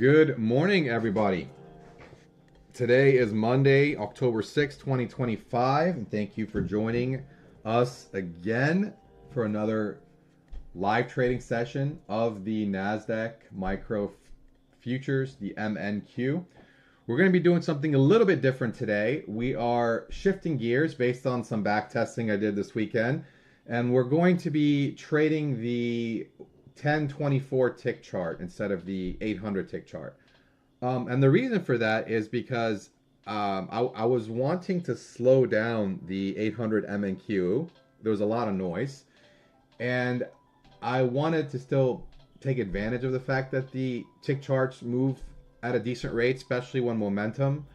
Good morning, everybody. Today is Monday, October 6th, 2025, and thank you for joining us again for another live trading session of the Nasdaq Micro Futures, the MNQ. We're going to be doing something a little bit different today. We are shifting gears based on some back testing I did this weekend, and we're going to be trading the 1024 tick chart instead of the 800 tick chart. And the reason for that is because I was wanting to slow down the 800 MNQ. There was a lot of noise, and I wanted to still take advantage of the fact that the tick charts move at a decent rate, especially when momentum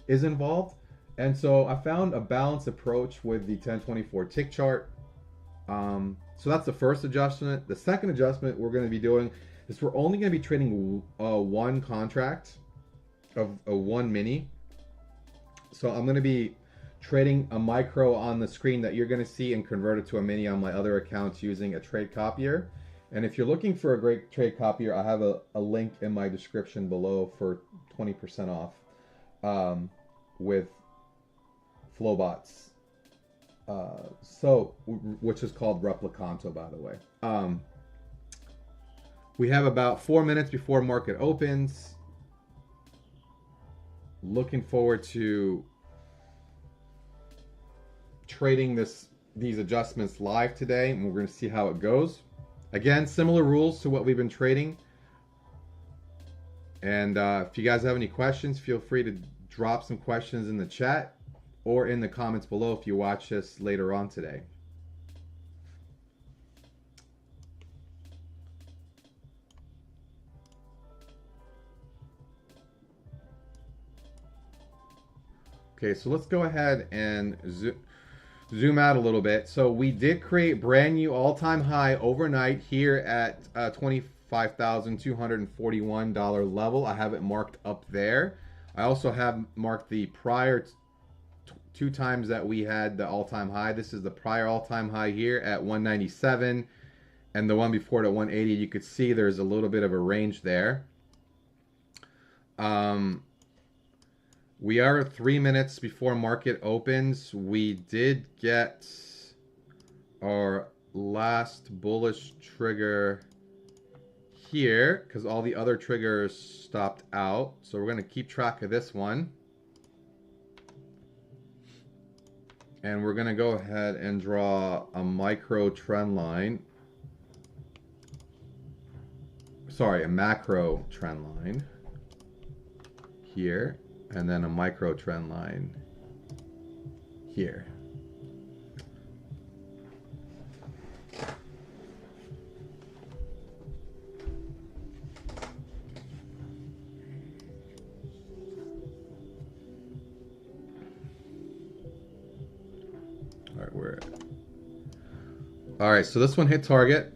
is involved. And so I found a balanced approach with the 1024 tick chart. So that's the first adjustment. The second adjustment we're going to be doing is we're only going to be trading one contract of a one mini. So I'm going to be trading a micro on the screen that you're going to see and convert it to a mini on my other accounts using a trade copier. And if you're looking for a great trade copier, I have a link in my description below for 20% off with Flowbots. Which is called Replicanto, by the way. We have about 4 minutes before market opens. Looking forward to trading these adjustments live today, and we're going to see how it goes. Again, similar rules to what we've been trading. And if you guys have any questions, feel free to drop some questions in the chat or in the comments below if you watch this later on today. Okay, so let's go ahead and zoom out a little bit. So we did create brand new all-time high overnight here at $25,241 level. I have it marked up there. I also have marked the prior two times that we had the all-time high. This is the prior all-time high here at 197, and the one before it at 180. You could see there's a little bit of a range there. We are 3 minutes before market opens. We did get our last bullish trigger here because all the other triggers stopped out. So we're going to keep track of this one. And we're going to go ahead and draw a micro trend line. Sorry, a macro trend line here. And then a micro trend line here. All right, so this one hit target.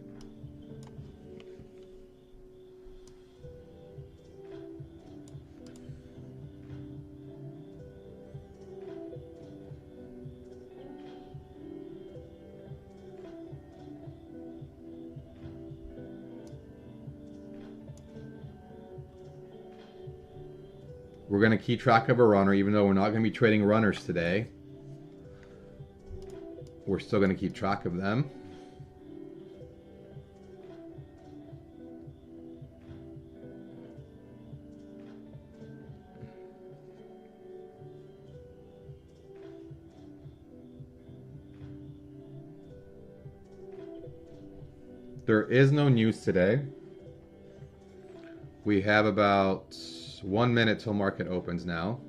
We're going to keep track of a runner, even though we're not going to be trading runners today. We're still going to keep track of them. There is no news today. We have about 1 minute till market opens now.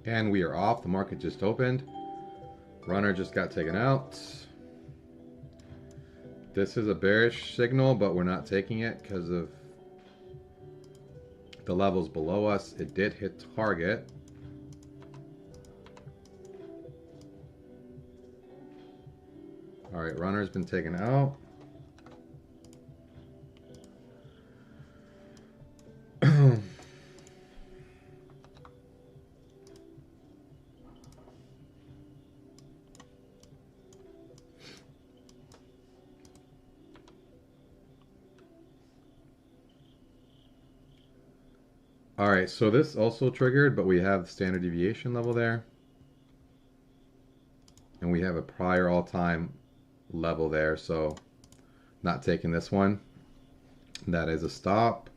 And we are off. The market just opened. Runner just got taken out. This is a bearish signal, but we're not taking it because of the levels below us. It did hit target. All right, runner's been taken out. All right, so this also triggered, but we have the standard deviation level there. And we have a prior all-time level there, so not taking this one. That is a stop.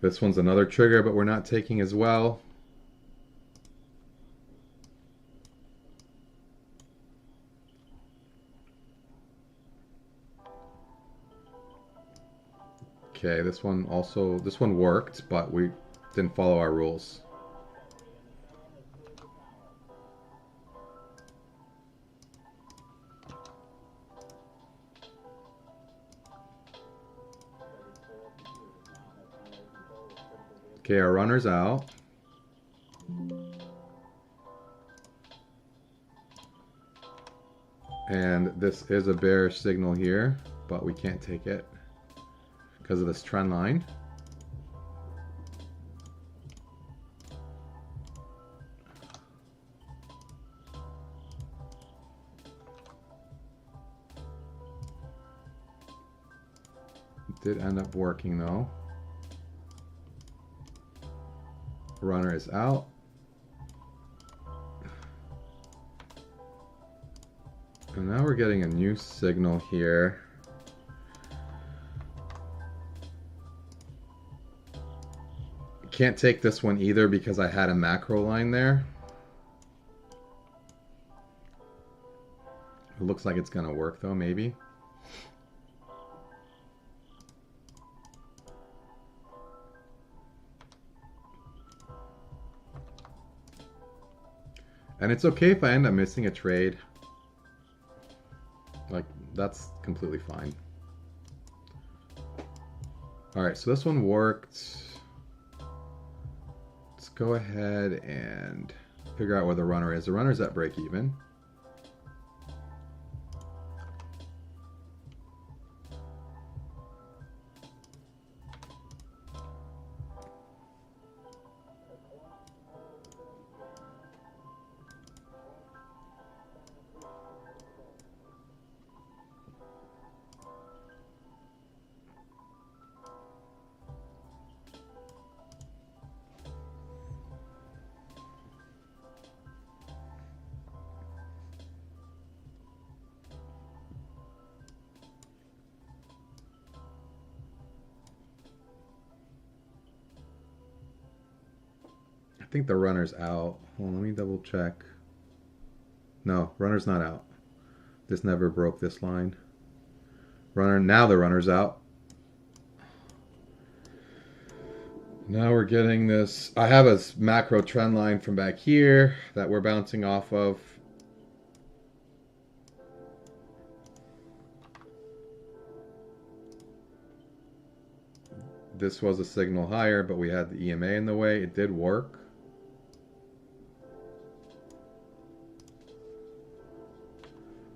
This one's another trigger, but we're not taking as well. Okay, this one worked, but we didn't follow our rules. Okay, our runner's out. And this is a bearish signal here, but we can't take it because of this trend line. It did end up working though. Runner is out. And now we're getting a new signal here. Can't take this one either because I had a macro line there. It looks like it's gonna work though, maybe. And it's okay if I end up missing a trade. Like, that's completely fine. All right, so this one worked. Let's go ahead and figure out where the runner is. The runner's at break even. I think the runner's out. Hold on, let me double check. No, runner's not out. This never broke this line. Now the runner's out. Now we're getting this. I have a macro trend line from back here that we're bouncing off of. This was a signal higher, but we had the EMA in the way. It did work.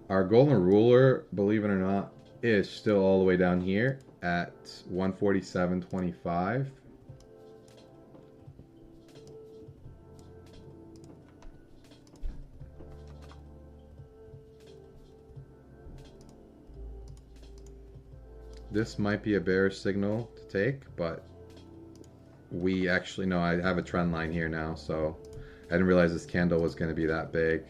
Our golden ruler, believe it or not, is still all the way down here at 147.25. This might be a bearish signal to take, but we actually know I have a trend line here now, so I didn't realize this candle was going to be that big.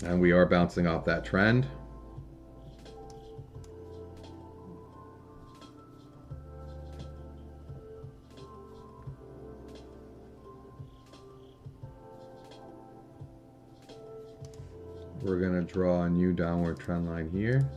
And we are bouncing off that trend. We're going to draw a new downward trend line here.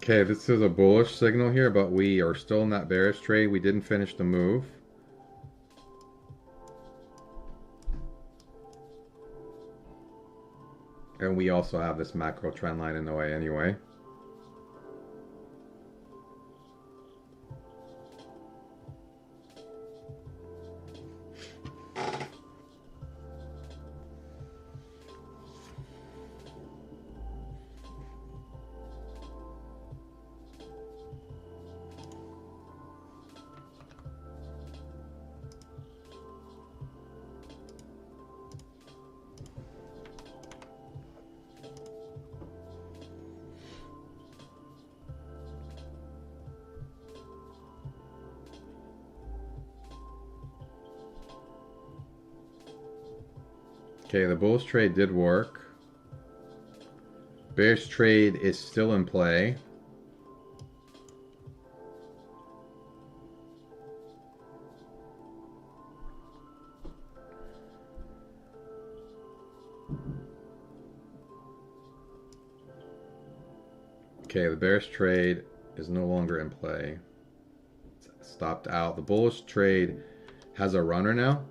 Okay, this is a bullish signal here, but we are still in that bearish trade. We didn't finish the move. And we also have this macro trend line in the way anyway. Okay, the bullish trade did work. Bearish trade is still in play. Okay, the bearish trade is no longer in play. It's stopped out. The bullish trade has a runner now.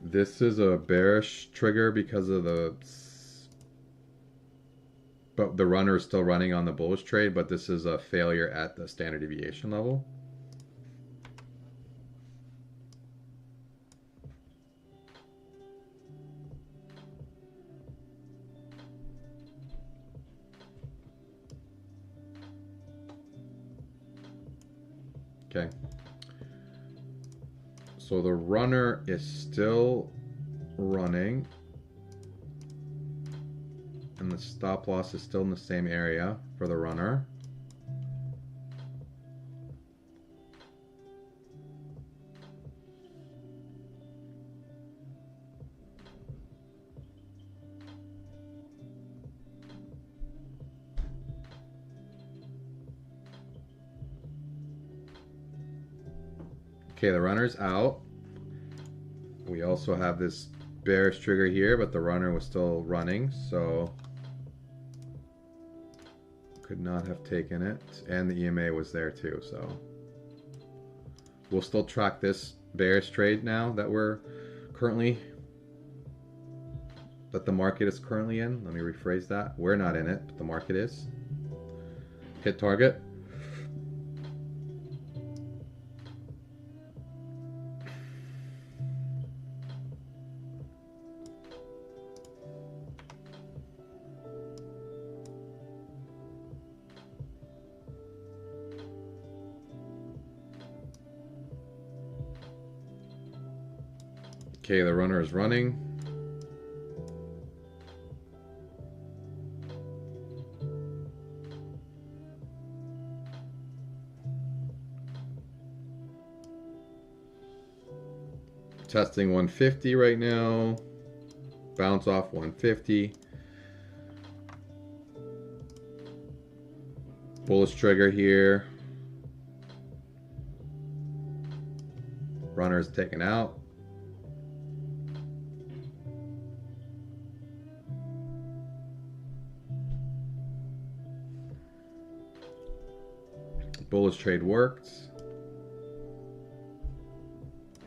This is a bearish trigger because of but the runner is still running on the bullish trade, but this is a failure at the standard deviation level. Okay. So the runner is still running, and the stop loss is still in the same area for the runner. Okay, the runner's out. We also have this bearish trigger here, but the runner was still running, so could not have taken it. And the EMA was there too, so we'll still track this bearish trade now that the market is currently in. Let me rephrase that. We're not in it, but the market is. Hit target. Okay, the runner is running. Testing 150 right now. Bounce off 150. Bullish trigger here. Runner is taken out. bullish trade worked.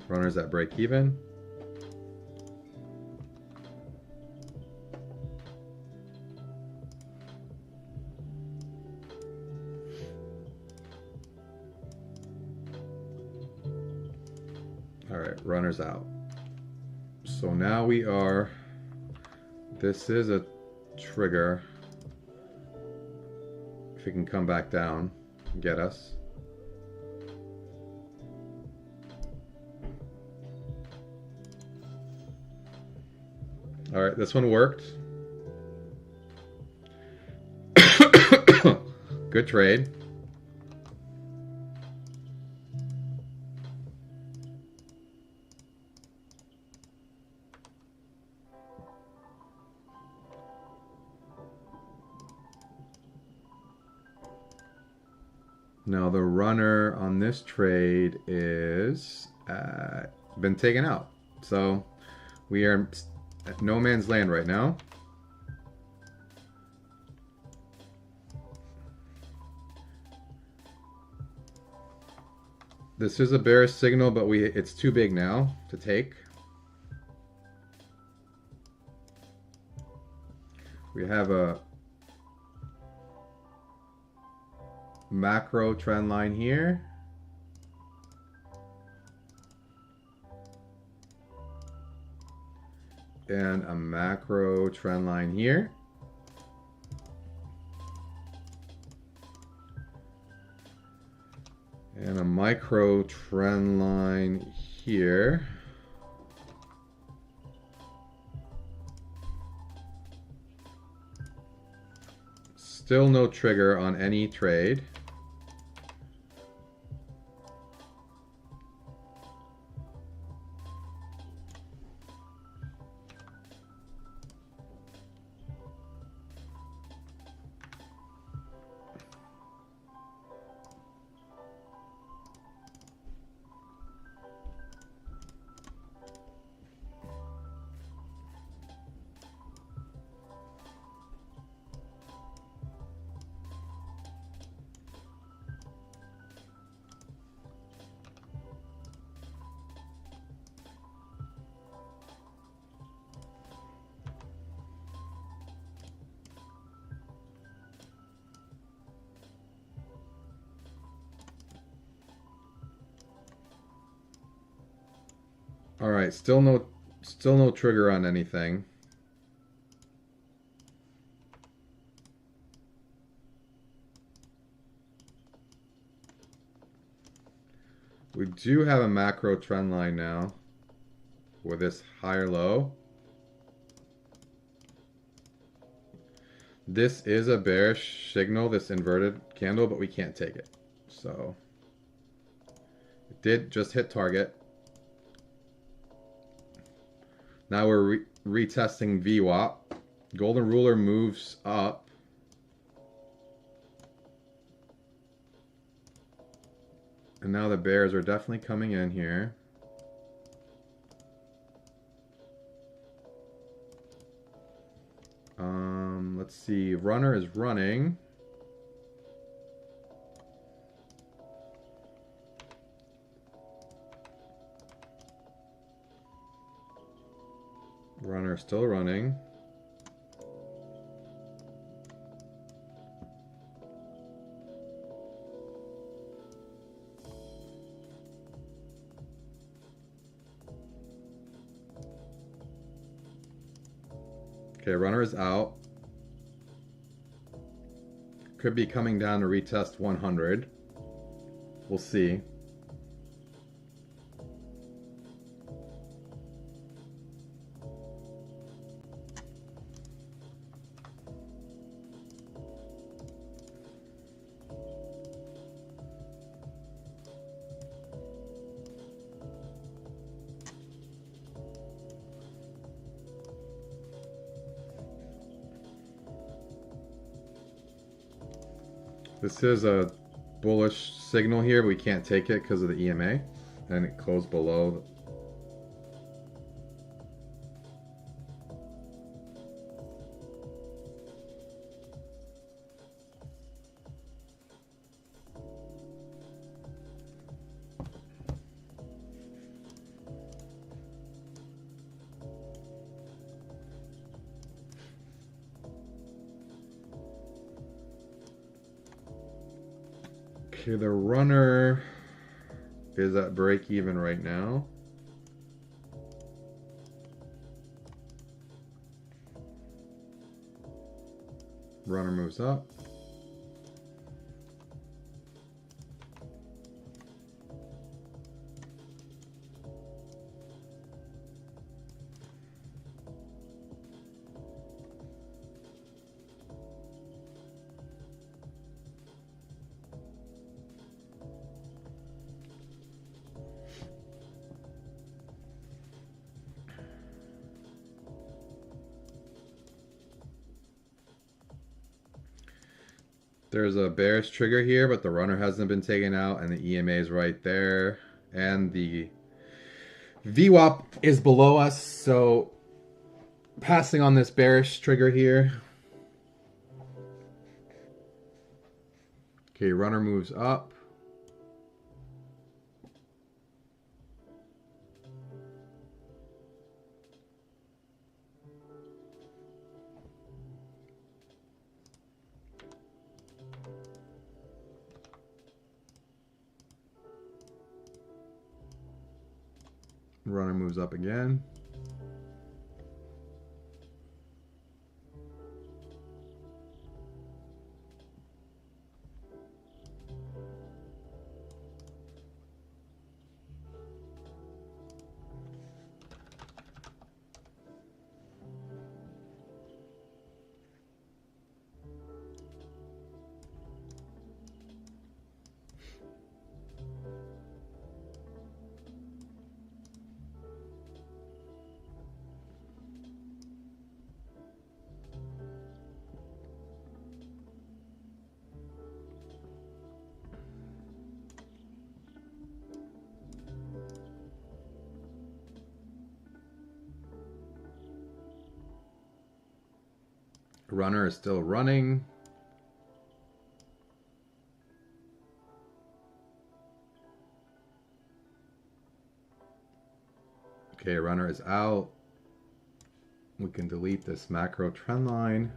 Runners at break even. All right, runners out. So now we are, this is a trigger. If it can come back down and get us. All right, this one worked. Good trade. Now the runner on this trade is been taken out. So we are at no man's land right now. This is a bearish signal, but it's too big now to take. We have a macro trend line here. And a macro trend line here. And a micro trend line here. Still no trigger on any trade. All right, still no trigger on anything. We do have a macro trend line now with this higher low. This is a bearish signal, this inverted candle, but we can't take it. So it did just hit target. Now we're retesting VWAP. Golden ruler moves up. And now the bears are definitely coming in here. Let's see. Runner is running. Runner still running. Okay, runner is out. Could be coming down to retest 100. We'll see. This is a bullish signal here. We can't take it because of the EMA, and it closed below. Okay, the runner is at break even right now. Runner moves up. There's a bearish trigger here, but the runner hasn't been taken out, and the EMA is right there. And the VWAP is below us, so passing on this bearish trigger here. Okay, runner moves up. Runner moves up again. Runner is still running. Okay, runner is out. We can delete this macro trend line.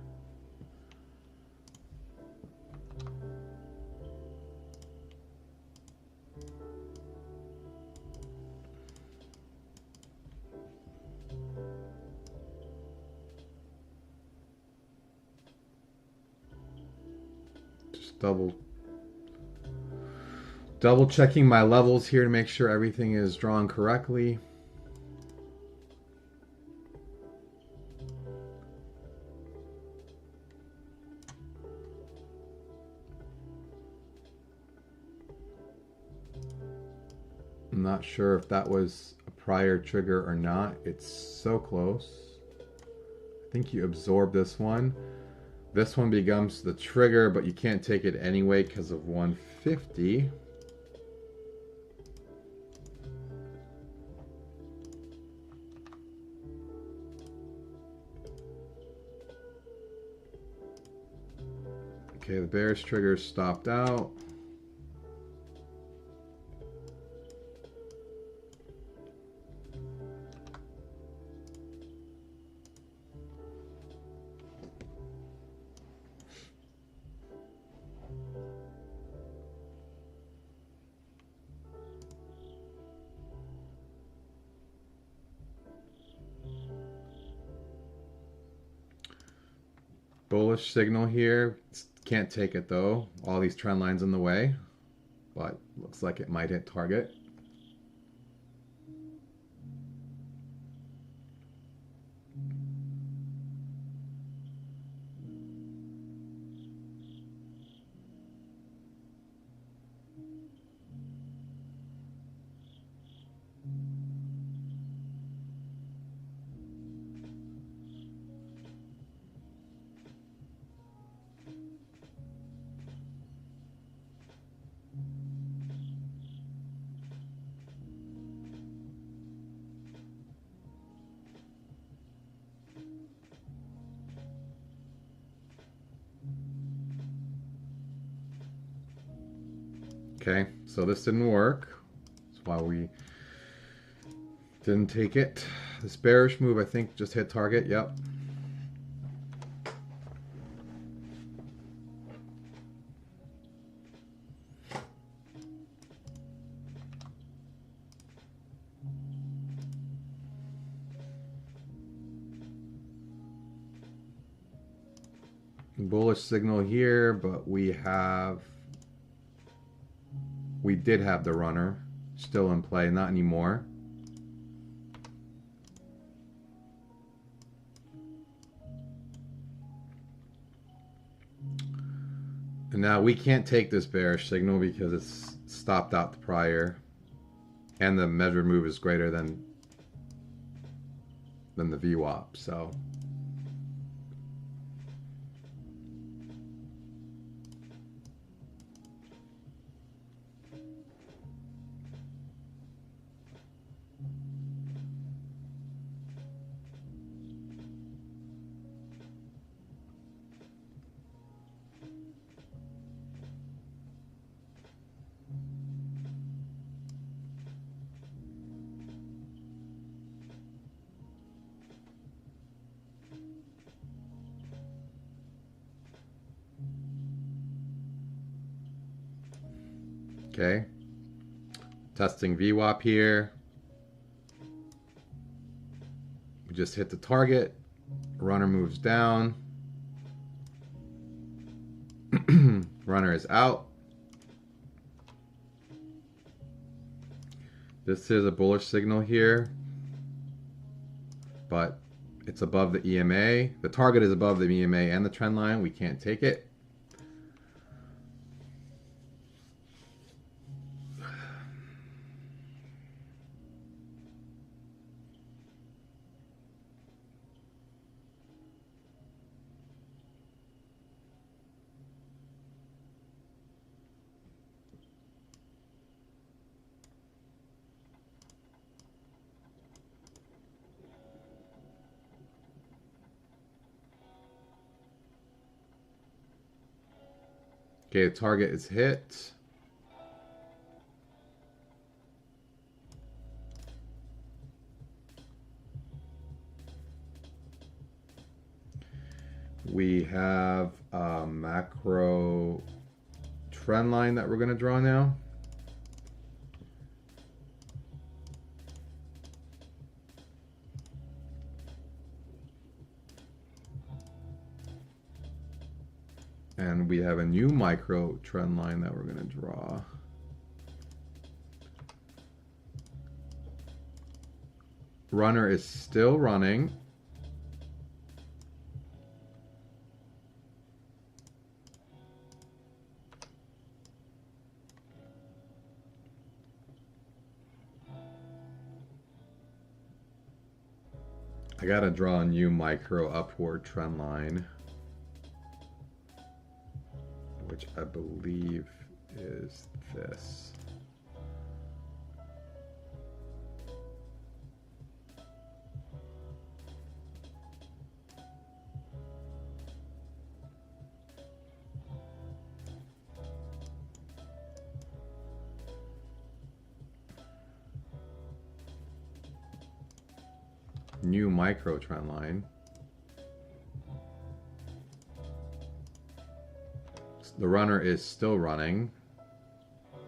Just double checking my levels here to make sure everything is drawn correctly. I'm not sure if that was a prior trigger or not. It's so close. I think you absorb this one. This one becomes the trigger, but you can't take it anyway because of 150. Okay, the bearish trigger stopped out. Bullish signal here. Can't take it though. All these trend lines in the way. But looks like it might hit target. Okay, so this didn't work. That's why we didn't take it. This bearish move, I think, just hit target. Yep. bullish signal here, but we did have the runner still in play, not anymore. And now we can't take this bearish signal because it's stopped out the prior, and the measured move is greater than the VWAP. So okay, testing VWAP here. We just hit the target. Runner moves down. Runner is out. This is a bullish signal here, but it's above the EMA. The target is above the EMA and the trend line. We can't take it. Okay, the target is hit. We have a macro trend line that we're going to draw now. And we have a new micro trend line that we're going to draw. Runner is still running. I got to draw a new micro upward trend line, which I believe is this. New micro trend line. The runner is still running,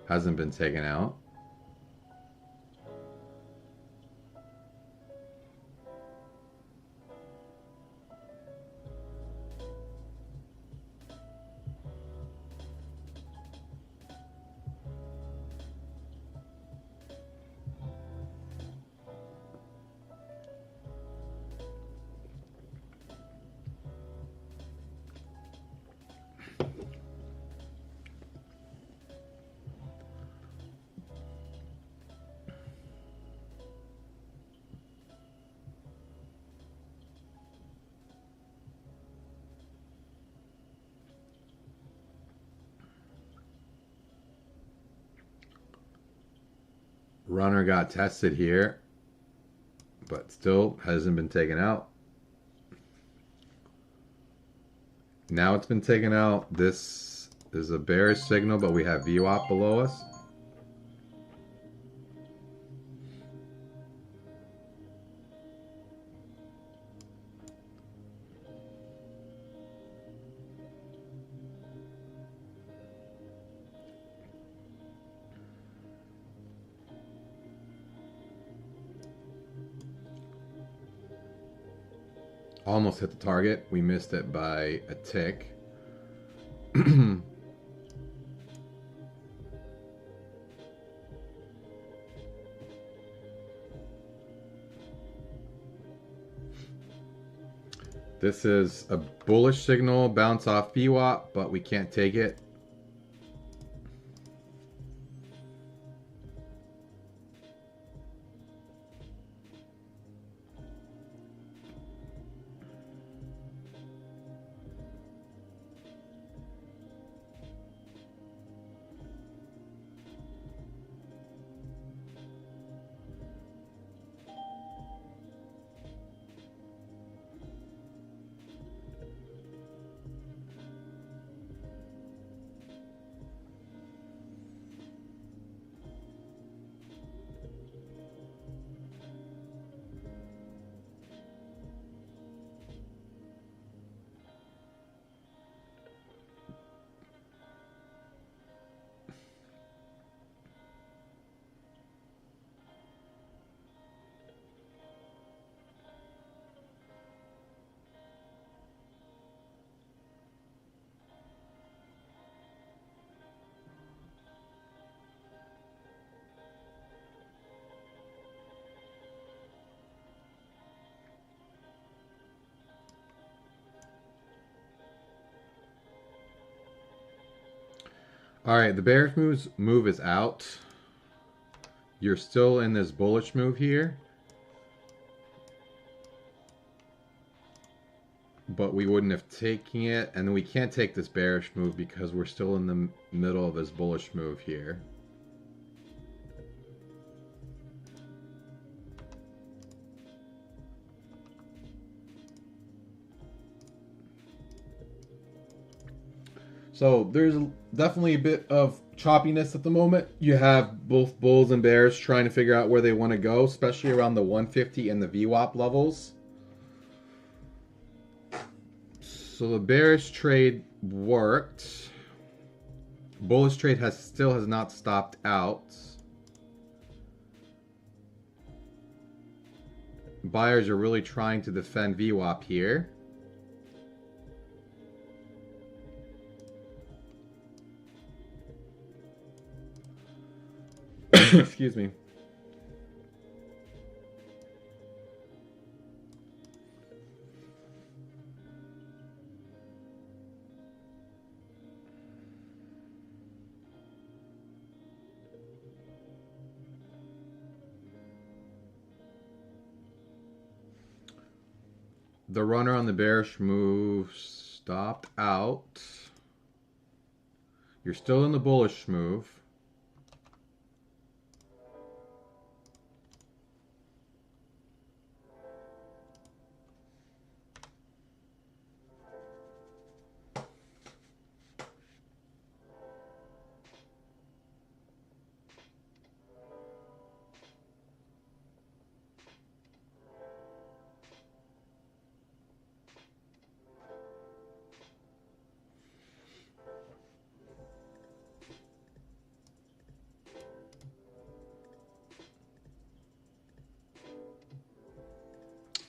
hasn't been taken out. Runner got tested here, but still hasn't been taken out. Now it's been taken out. This is a bearish signal, but we have VWAP below us. Almost hit the target. We missed it by a tick. This is a bullish signal, bounce off VWAP, but we can't take it. All right, the bearish move is out. You're still in this bullish move here. But we wouldn't have taken it, and we can't take this bearish move because we're still in the middle of this bullish move here. So there's definitely a bit of choppiness at the moment. You have both bulls and bears trying to figure out where they want to go, especially around the 150 and the VWAP levels. So the bearish trade worked. Bullish trade still has not stopped out. Buyers are really trying to defend VWAP here. Excuse me. The runner on the bearish move stopped out. You're still in the bullish move.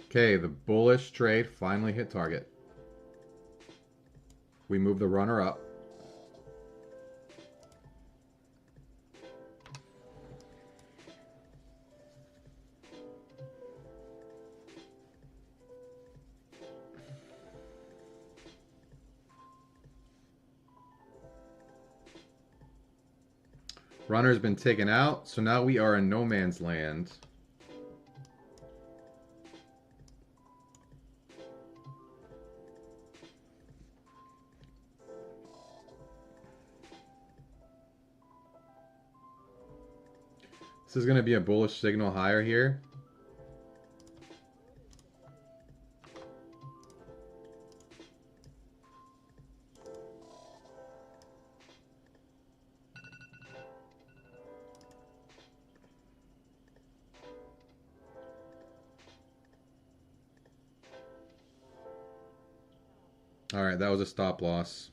Okay, the bullish trade finally hit target. We move the runner up. Runner's been taken out, so now we are in no man's land. This is going to be a bullish signal higher here. All right, that was a stop loss.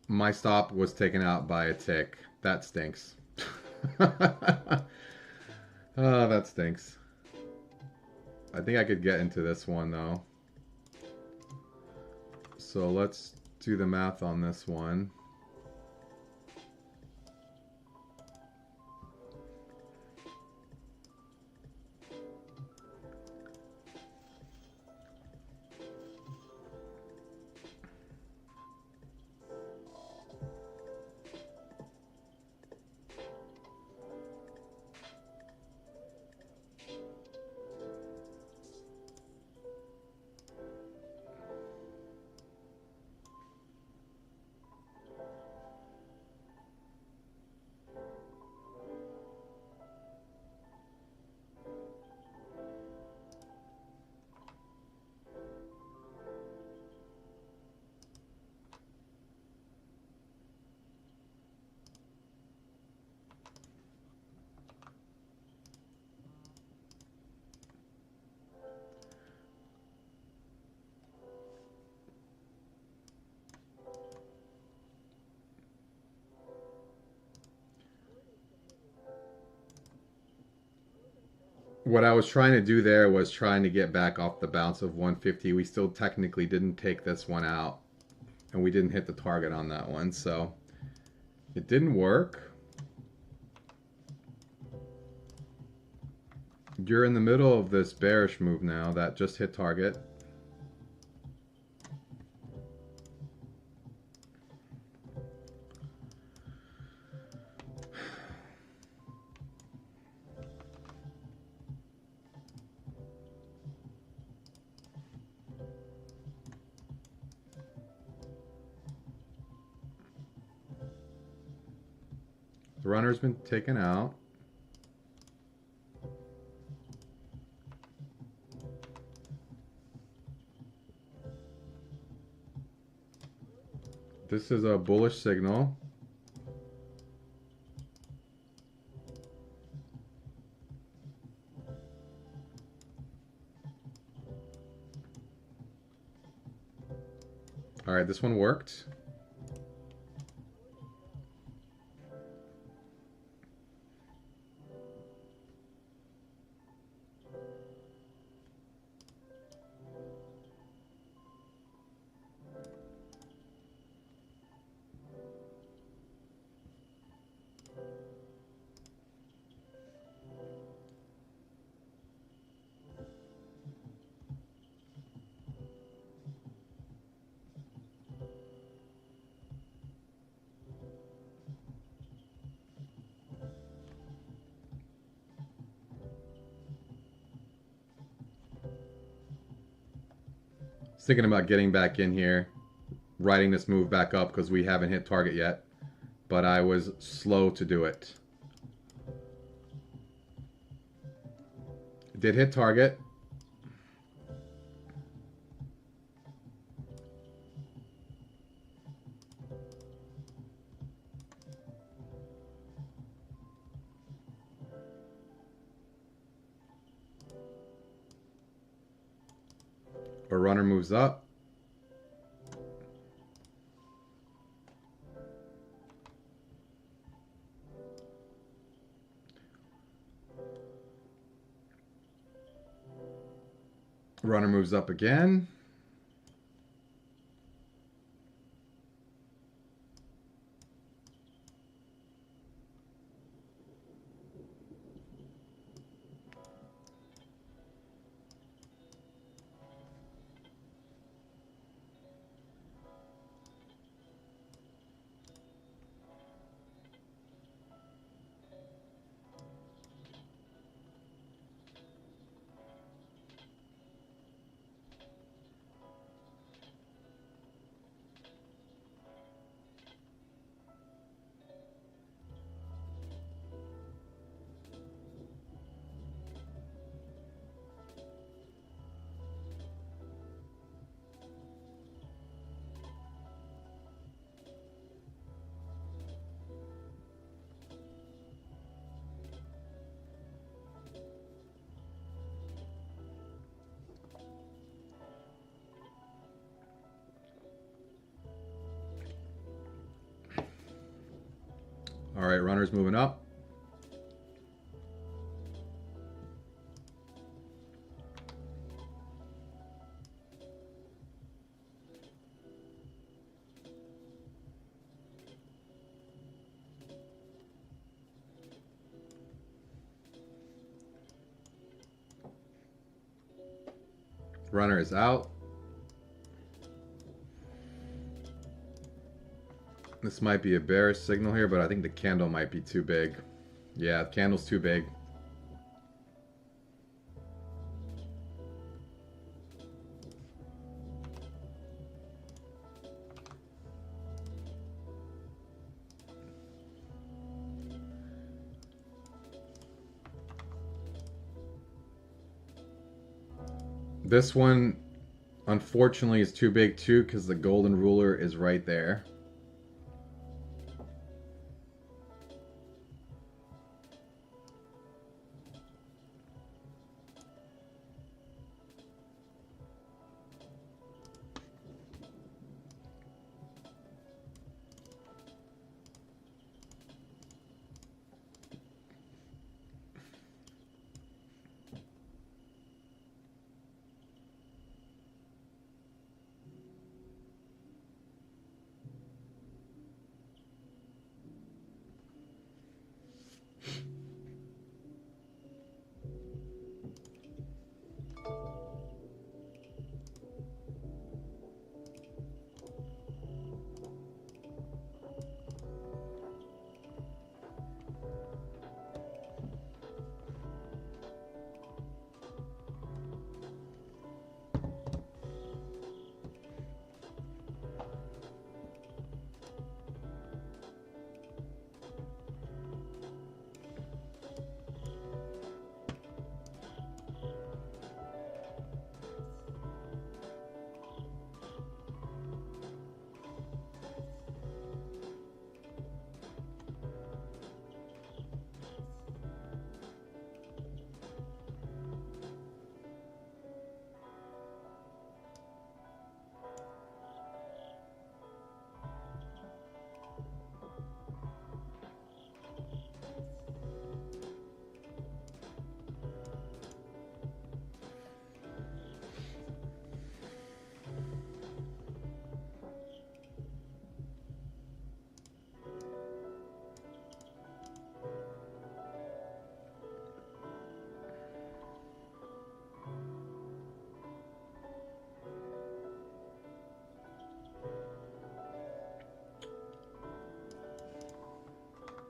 My stop was taken out by a tick. That stinks. Oh, that stinks. I think I could get into this one though. So let's do the math on this one. What I was trying to do there was trying to get back off the bounce of 150. We still technically didn't take this one out, and we didn't hit the target on that one, so it didn't work. You're in the middle of this bearish move now that just hit target. The runner's been taken out. This is a bullish signal. All right, this one worked. Thinking about getting back in here, riding this move back up because we haven't hit target yet, but I was slow to do it. It did hit target. A runner moves up. Runner moves up again. All right, runner's moving up. Runner is out. This might be a bearish signal here, but I think the candle might be too big. Yeah, the candle's too big. This one, unfortunately, is too big too because the golden ruler is right there.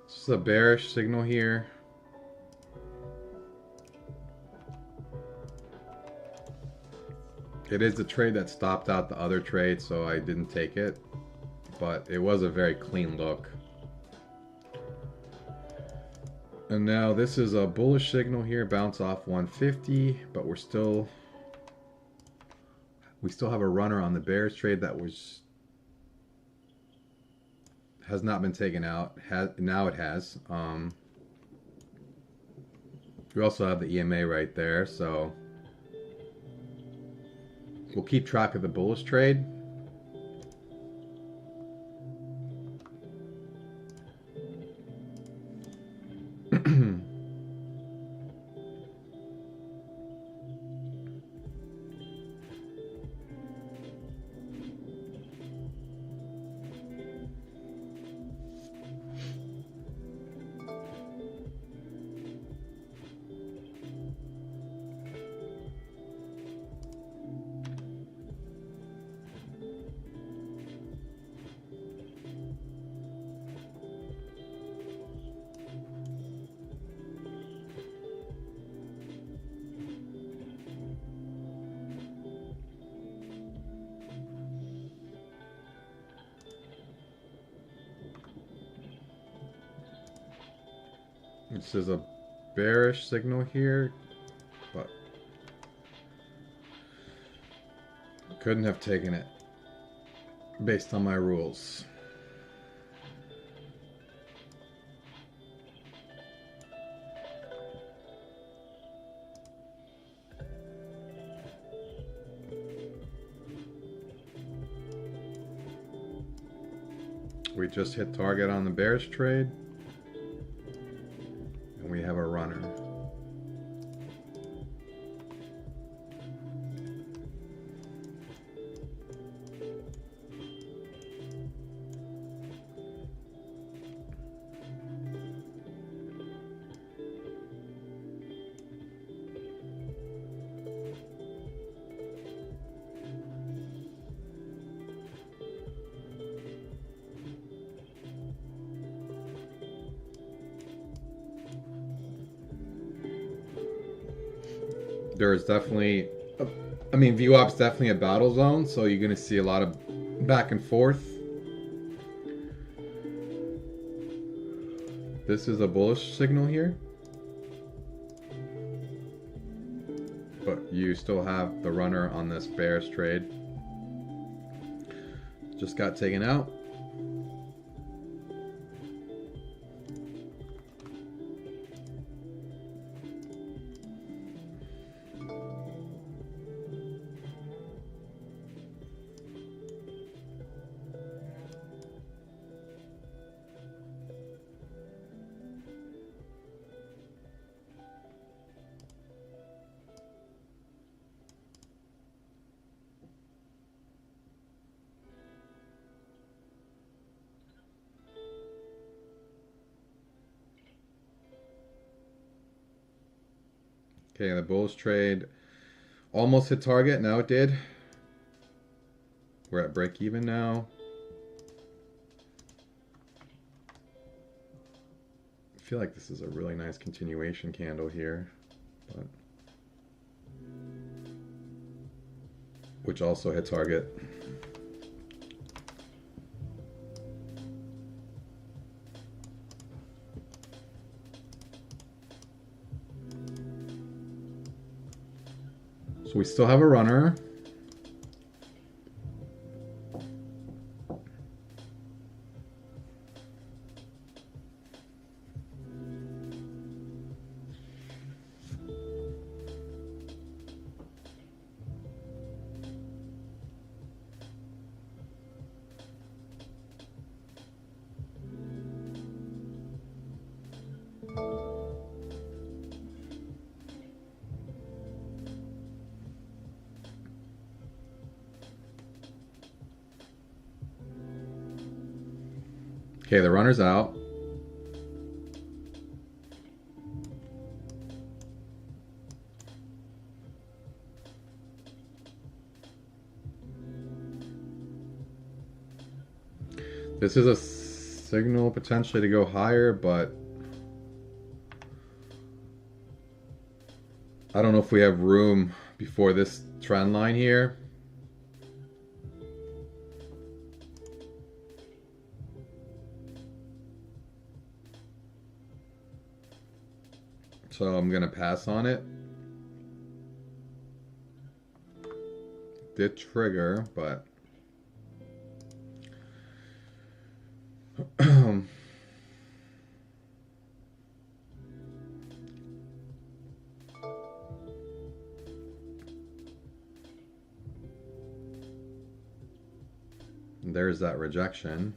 This is a bearish signal here. It is the trade that stopped out the other trade, so I didn't take it. But it was a very clean look. And now this is a bullish signal here, bounce off 150, but we still have a runner on the bearish trade that has not been taken out. Now it has. We also have the EMA right there, so we'll keep track of the bullish trade. This is a bearish signal here, but couldn't have taken it based on my rules. We just hit target on the bearish trade. We have a runner. there's definitely, I mean, VWAP's definitely a battle zone, so you're going to see a lot of back and forth. This is a bullish signal here, but you still have the runner on this bearish trade. Just got taken out. Okay, the bullish trade almost hit target. Now it did. We're at break even now. I feel like this is a really nice continuation candle here, but which also hit target. So we still have a runner. Okay, the runner's out. This is a signal potentially to go higher, but I don't know if we have room before this trend line here. So I'm gonna pass on it. Did trigger, but there's that rejection.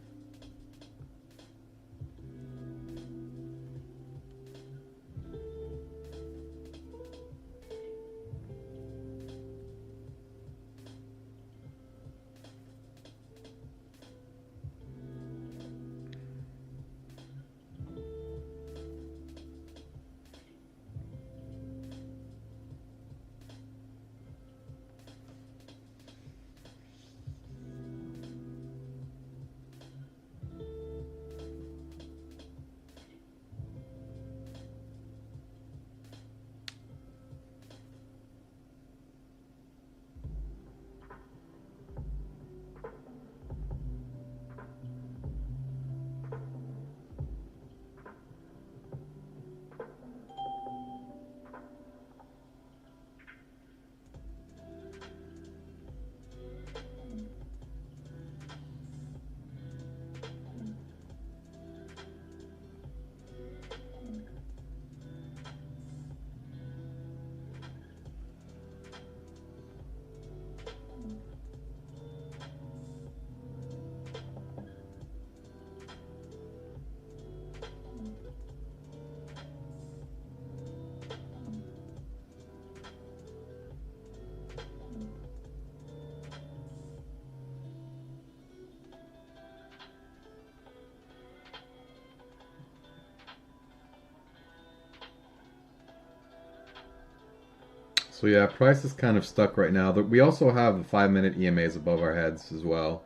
So yeah, price is kind of stuck right now. We also have the 5-minute EMAs above our heads as well.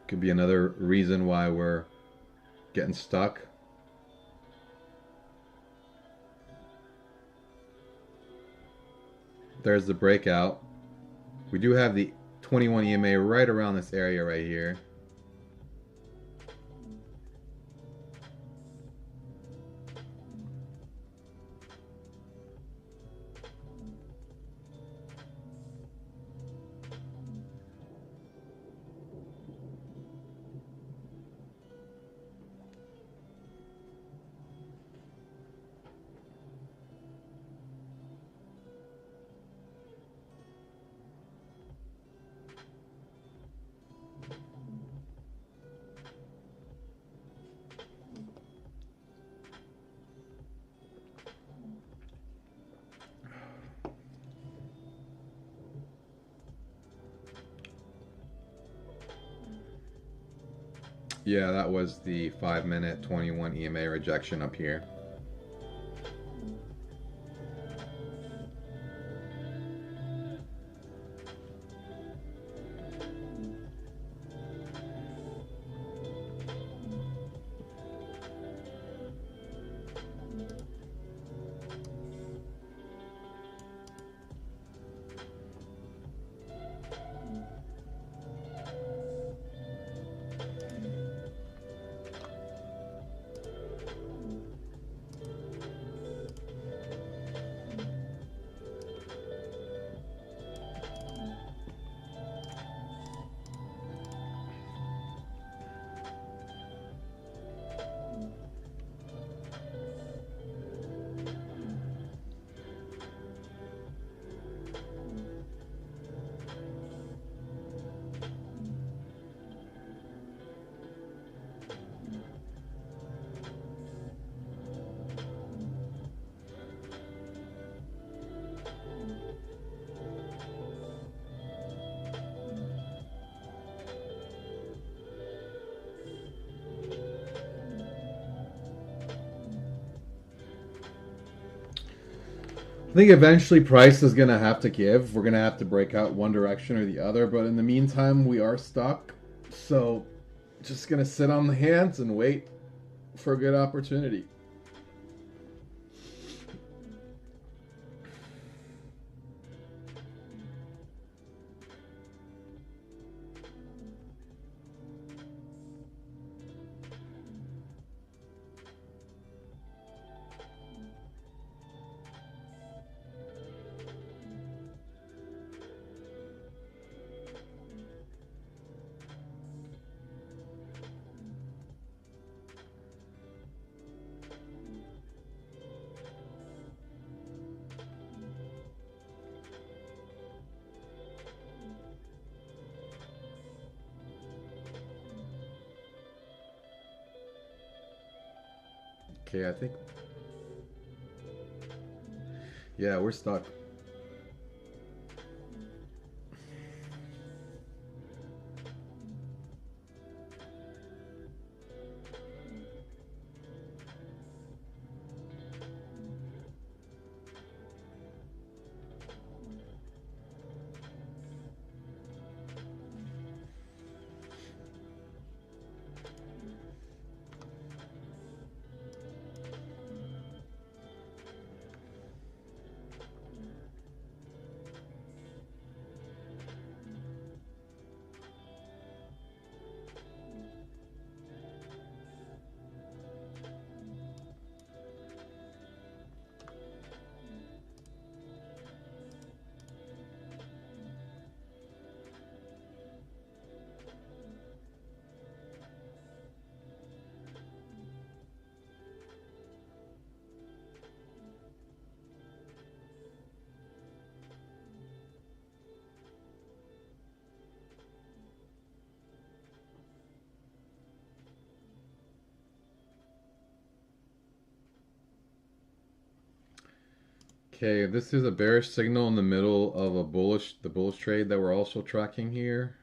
Could be another reason why we're getting stuck. There's the breakout. We do have the 21 EMA right around this area right here. Yeah, that was the 5-minute 21 EMA rejection up here. I think eventually price is going to have to give. We're going to have to break out one direction or the other. But in the meantime, we are stuck. So just going to sit on the hands and wait for a good opportunity. Okay, I think... Yeah, we're stuck. Okay, this is a bearish signal in the middle of the bullish trade that we're also tracking here.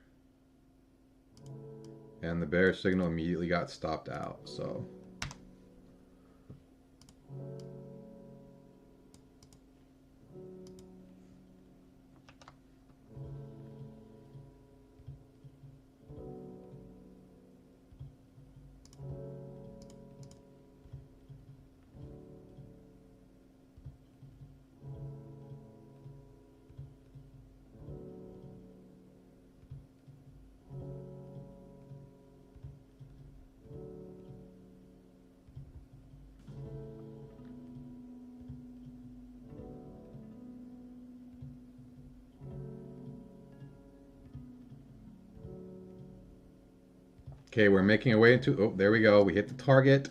And the bearish signal immediately got stopped out, so... Okay, we're making our way into, oh, there we go. We hit the target.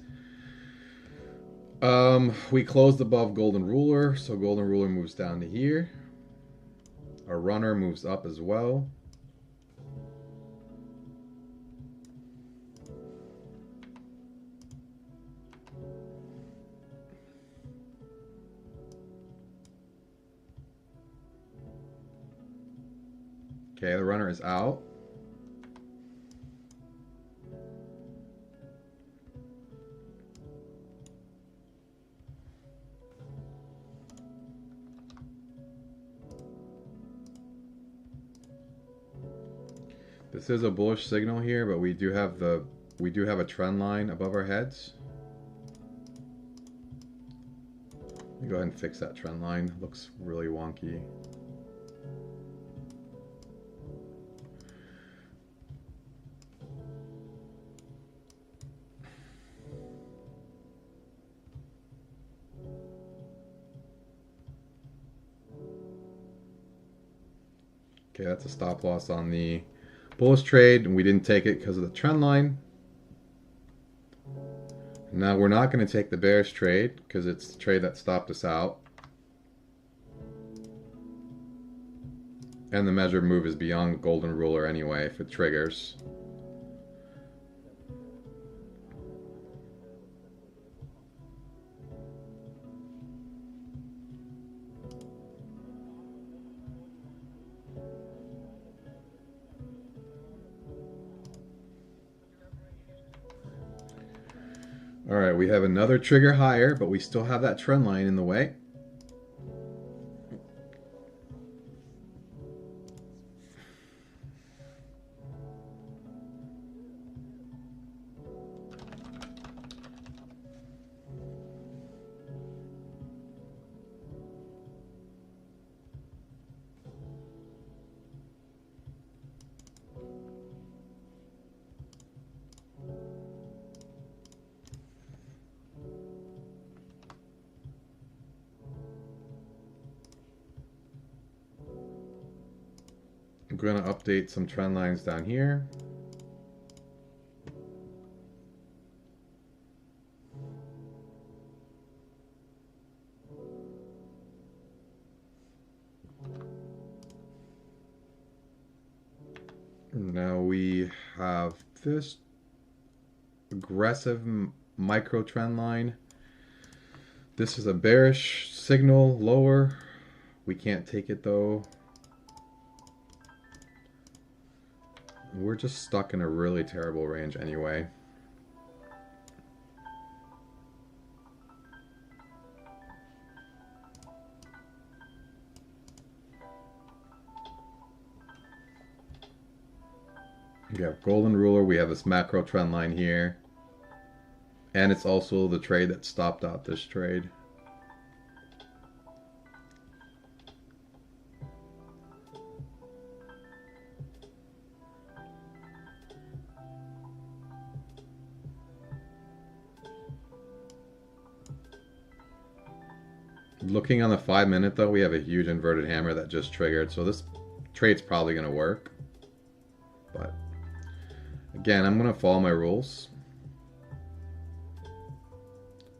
We closed above golden ruler, so golden ruler moves down to here. Our runner moves up as well. Okay, the runner is out. This is a bullish signal here, but we do have a trend line above our heads. Let me go ahead and fix that trend line. It looks really wonky. Okay, that's a stop loss on the bullish trade, and we didn't take it because of the trend line. Now we're not going to take the bearish trade because it's the trade that stopped us out. And the measured move is beyond golden ruler anyway if it triggers. All right, we have another trigger higher, but we still have that trend line in the way. I'm going to update some trend lines down here. Now we have this aggressive micro trend line. This is a bearish signal lower. We can't take it though. We're just stuck in a really terrible range anyway. We have golden ruler, we have this macro trend line here. And it's also the trade that stopped out this trade. Looking on the 5 minute though, we have a huge inverted hammer that just triggered, so this trade's probably going to work. But again, I'm going to follow my rules.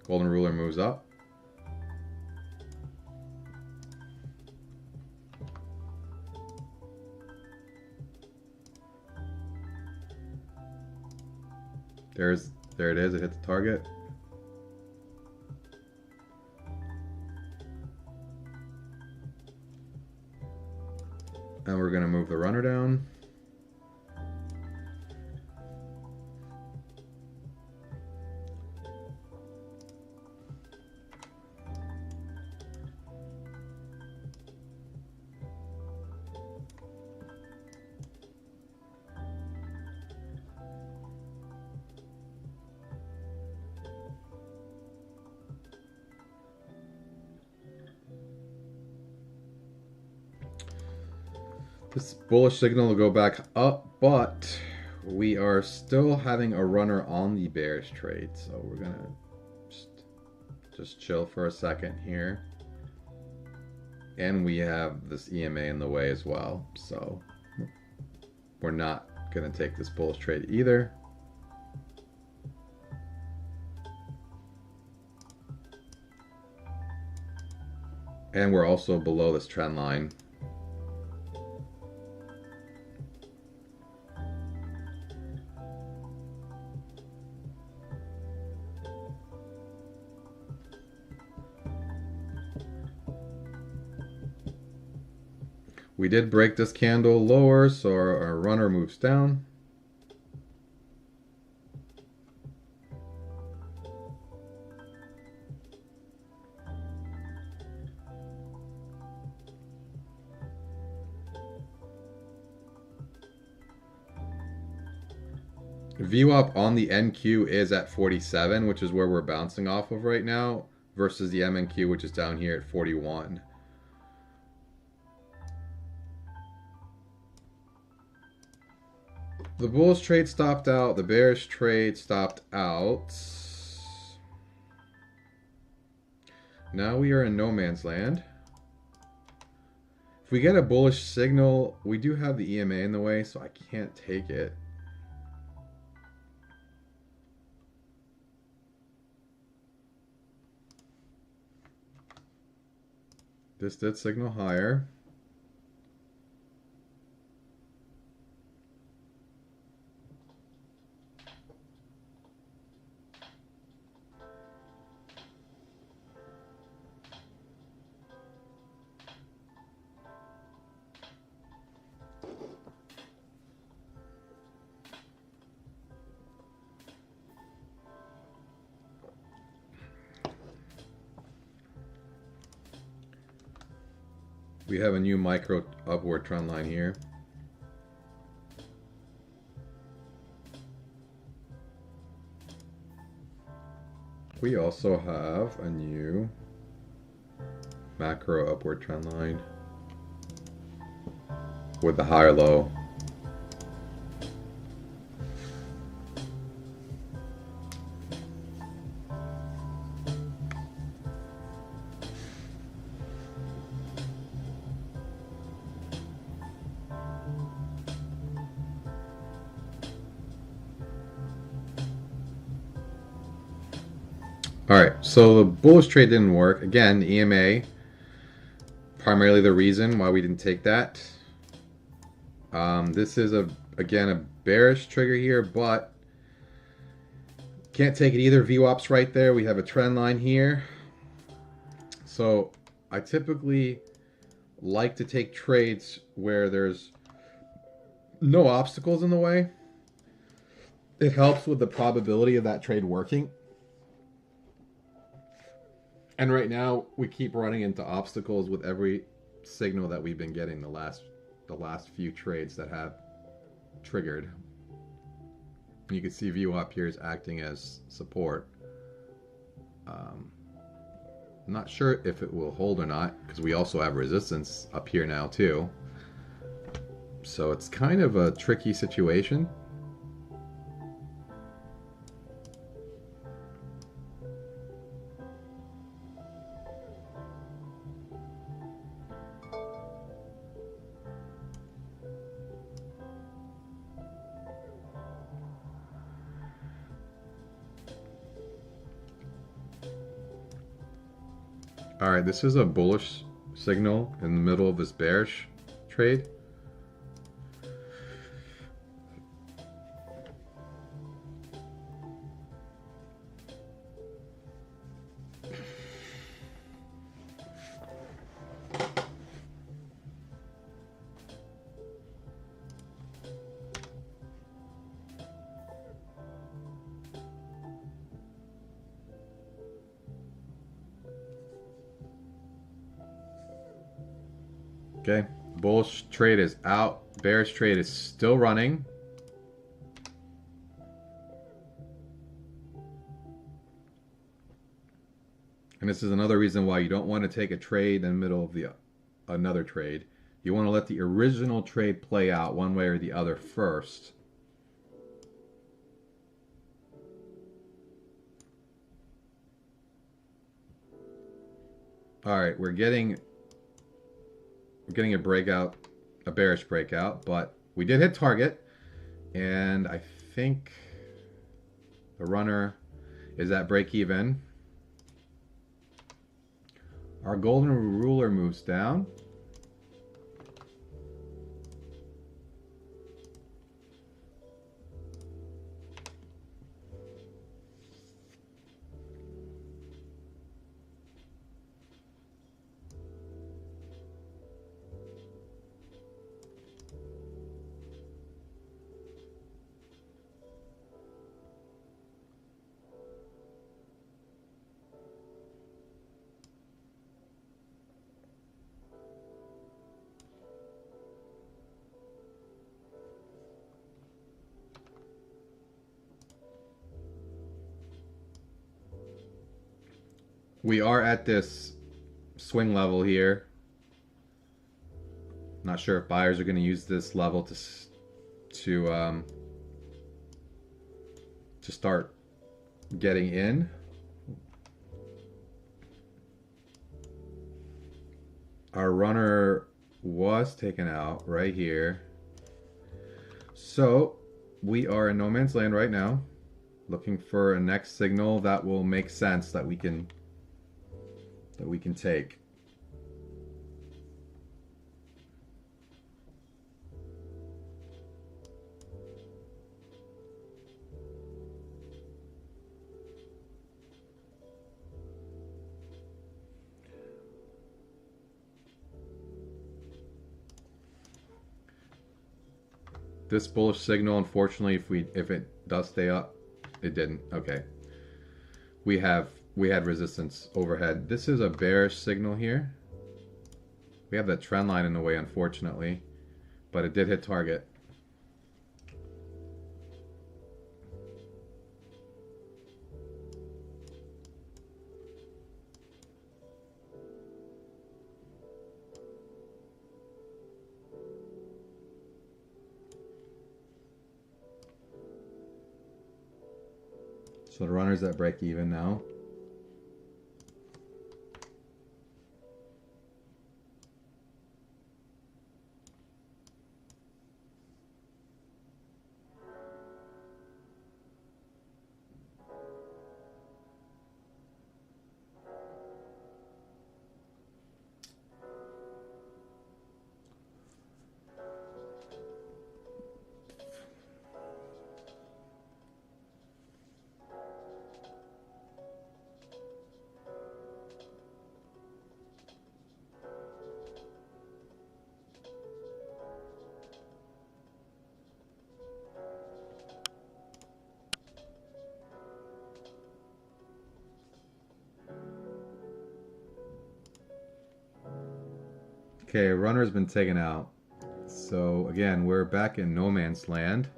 Golden ruler moves up. There it is, it hit the target. And we're going to move the runner down. This bullish signal will go back up, but we are still having a runner on the bearish trade, so we're gonna just chill for a second here. And we have this EMA in the way as well, so we're not gonna take this bullish trade either. And we're also below this trend line. We did break this candle lower, so our runner moves down. VWAP on the NQ is at 47, which is where we're bouncing off of right now, versus the MNQ, which is down here at 41. The bullish trade stopped out. The bearish trade stopped out. Now we are in no man's land. If we get a bullish signal, we do have the EMA in the way, so I can't take it. This did signal higher. We have a new micro upward trend line here. We also have a new macro upward trend line with the higher low. All right, so the bullish trade didn't work. Again, the EMA, primarily the reason why we didn't take that. This is, again, a bearish trigger here, but can't take it either. VWAP's right there. We have a trend line here. So I typically like to take trades where there's no obstacles in the way. It helps with the probability of that trade working. And right now, we keep running into obstacles with every signal that we've been getting the last few trades that have triggered. You can see VWAP here is acting as support. I'm not sure if it will hold or not, because we also have resistance up here now too. So it's kind of a tricky situation. All right, this is a bullish signal in the middle of this bearish trade. Okay, bullish trade is out. Bearish trade is still running. And this is another reason why you don't want to take a trade in the middle of another trade. You want to let the original trade play out one way or the other first. All right, we're getting a breakout, a bearish breakout, but we did hit target, and I think the runner is at break even. Our golden ruler moves down. We are at this swing level here. Not sure if buyers are going to use this level to start getting in. Our runner was taken out right here. So we are in no man's land right now, looking for a next signal that will make sense that we can take. This bullish signal, unfortunately, if it does stay up, it didn't. Okay. We had resistance overhead. This is a bearish signal here. We have that trend line in the way, unfortunately, but it did hit target. So the runner's at break even now. Okay, runner's been taken out. So again, we're back in no man's land.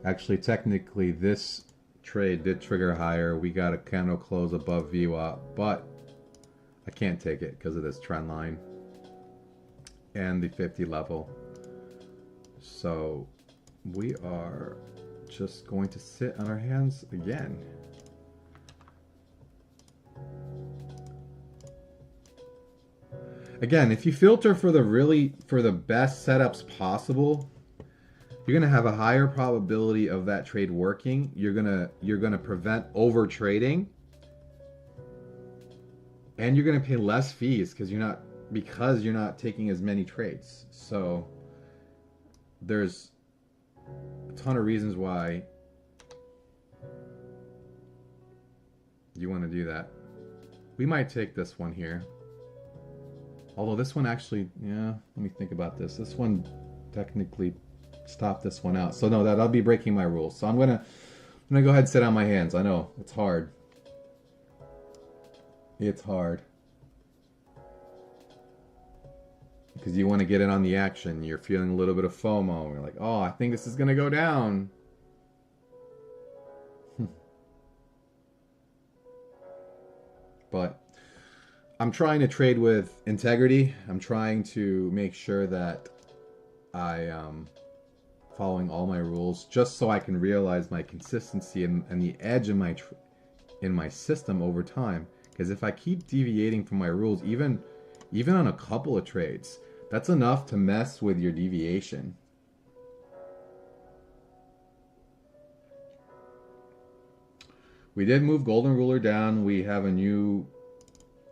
Actually, technically, this trade did trigger higher. We got a candle close above VWAP, but I can't take it because of this trend line and the 50 level. So we are just going to sit on our hands again. Again, if you filter for the best setups possible, you're gonna have a higher probability of that trade working. You're gonna prevent over trading, and you're gonna pay less fees because you're not taking as many trades. So there's a ton of reasons why you want to do that. We might take this one here. Although this one actually, yeah, let me think about this. This one technically stopped this one out. So no, that'll be breaking my rules. So I'm gonna go ahead and sit on my hands. I know, it's hard. It's hard. Because you want to get in on the action. You're feeling a little bit of FOMO. You're like, oh, I think this is gonna go down. But I'm trying to trade with integrity. I'm trying to make sure that I am following all my rules, just so I can realize my consistency and the edge in my system over time. Because if I keep deviating from my rules, even on a couple of trades, that's enough to mess with your deviation. We did move golden ruler down. We have a new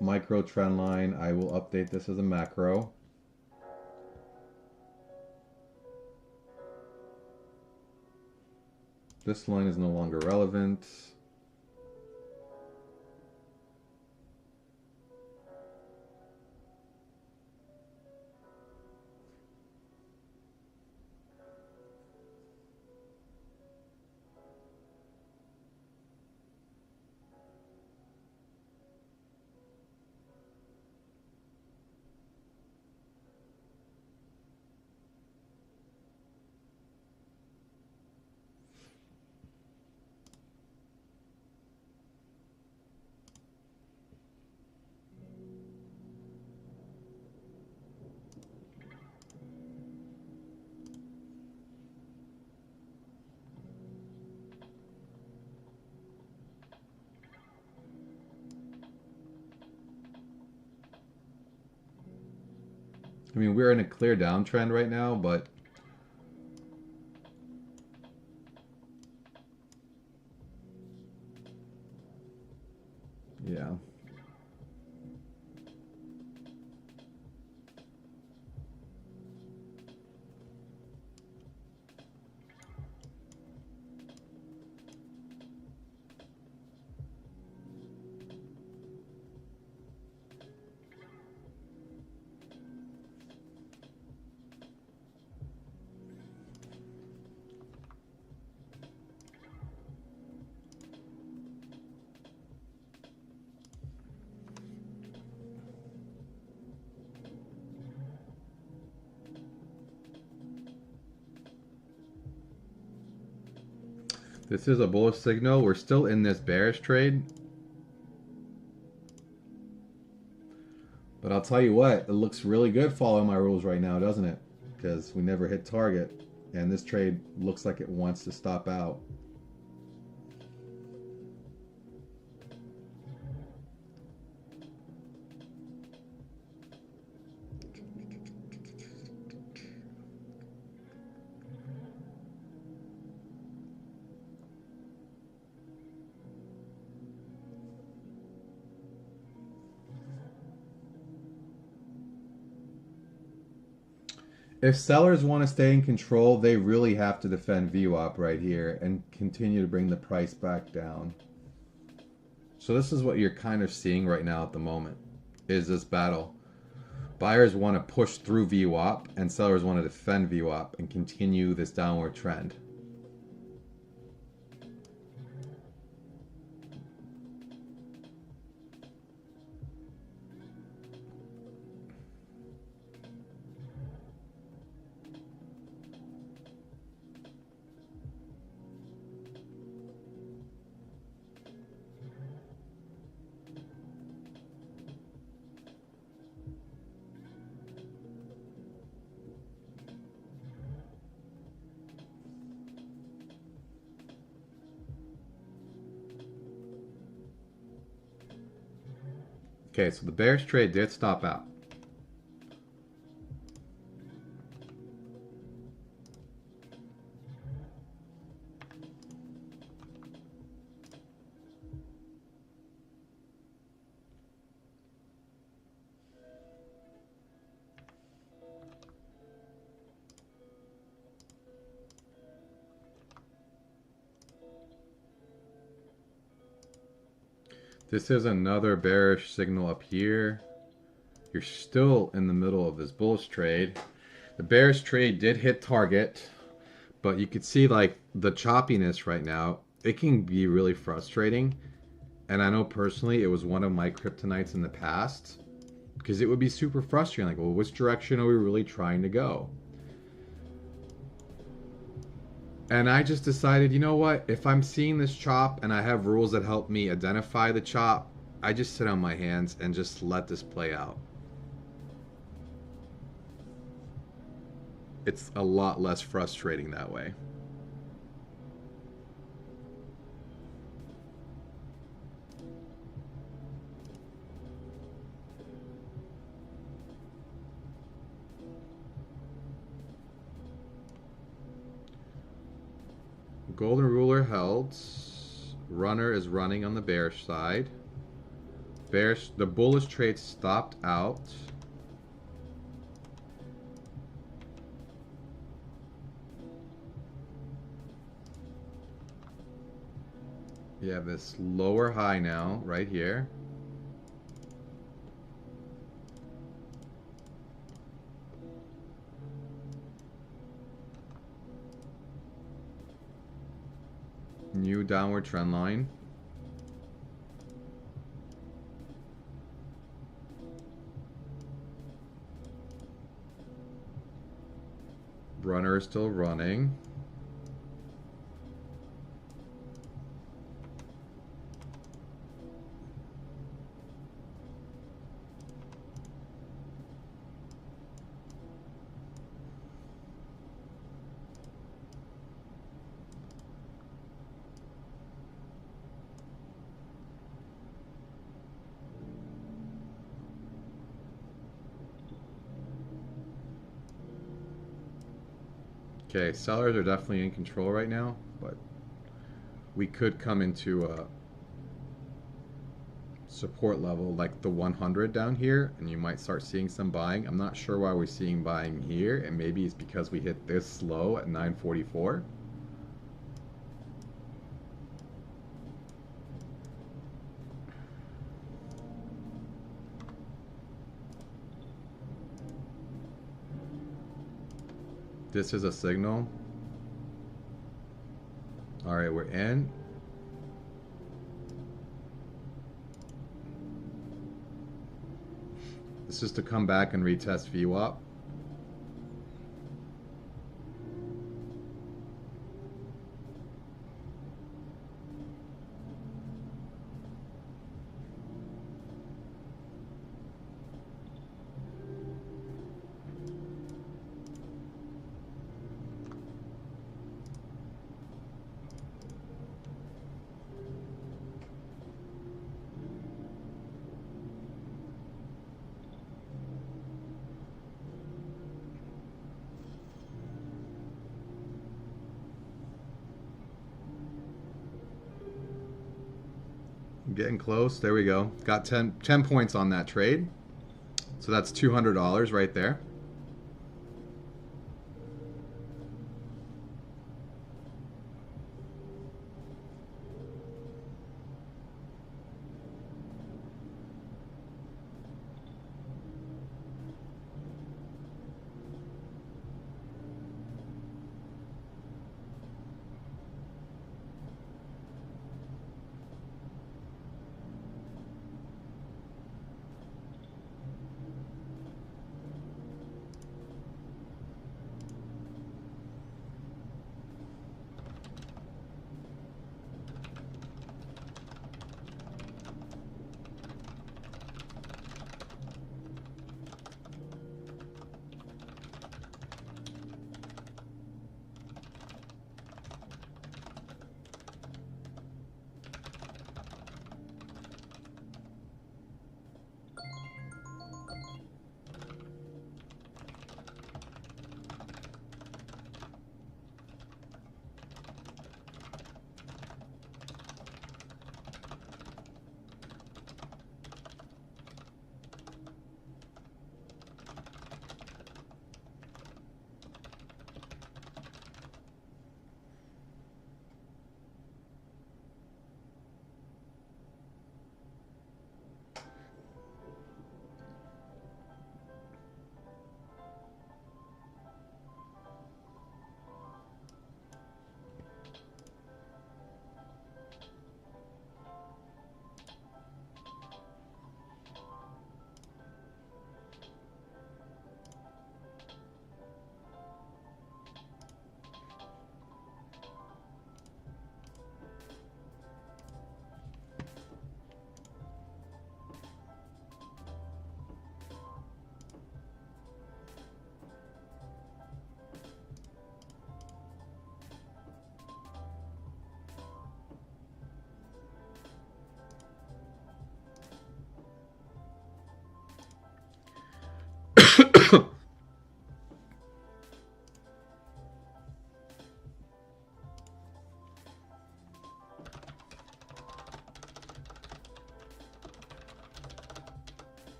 micro trend line. I will update this as a macro. This line is no longer relevant. I mean, we're in a clear downtrend right now, but yeah. This is a bullish signal. We're still in this bearish trade. But I'll tell you what, it looks really good following my rules right now, doesn't it? Because we never hit target. And this trade looks like it wants to stop out. If sellers want to stay in control, they really have to defend VWAP right here and continue to bring the price back down. So this is what you're kind of seeing right now at the moment, is this battle. Buyers want to push through VWAP and sellers want to defend VWAP and continue this downward trend. Okay, so the bearish trade did stop out. This is another bearish signal up here. You're still in the middle of this bullish trade. The bearish trade did hit target, but you could see like the choppiness right now. It can be really frustrating. And I know personally it was one of my kryptonites in the past, because it would be super frustrating. Like, well, which direction are we really trying to go? And I just decided, you know what? If I'm seeing this chop and I have rules that help me identify the chop, I just sit on my hands and just let this play out. It's a lot less frustrating that way. Golden ruler held. Runner is running on the bearish side. the bullish trade stopped out. You have this lower high now, right here. New downward trend line. Runner is still running. Okay, sellers are definitely in control right now, but we could come into a support level like the 100 down here, and you might start seeing some buying. I'm not sure why we're seeing buying here, and maybe it's because we hit this low at 944. This is a signal. All right, we're in. This is to come back and retest VWAP. Getting close. There we go. Got 10 points on that trade. So that's $200 right there.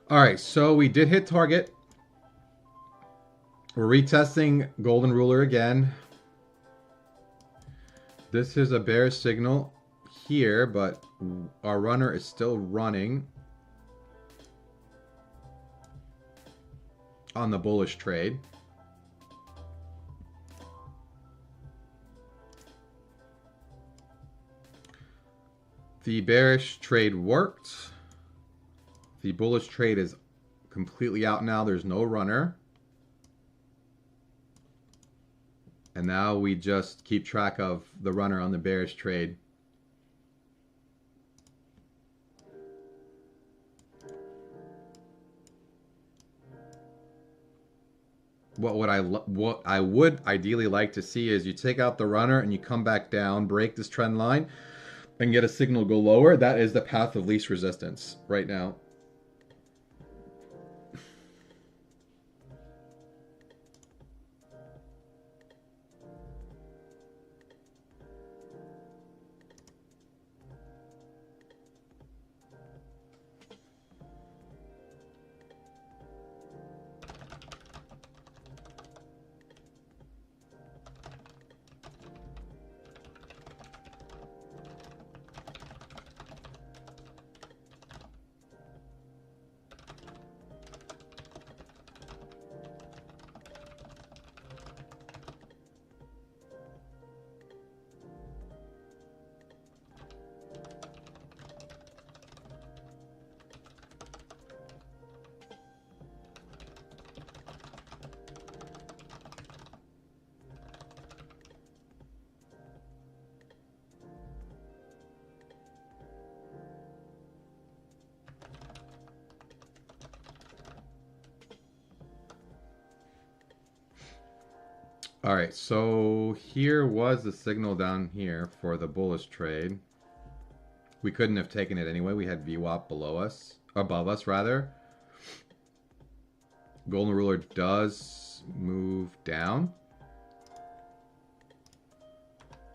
All right, so we did hit target. We're retesting golden ruler again. This is a bearish signal here, but our runner is still running on the bullish trade. The bearish trade worked. The bullish trade is completely out now. There's no runner. And now we just keep track of the runner on the bearish trade. What I would ideally like to see is you take out the runner and you come back down, break this trend line, and get a signal go lower. That is the path of least resistance right now. All right, so here was the signal down here for the bullish trade. We couldn't have taken it anyway. We had VWAP below us, above us rather. Golden ruler does move down.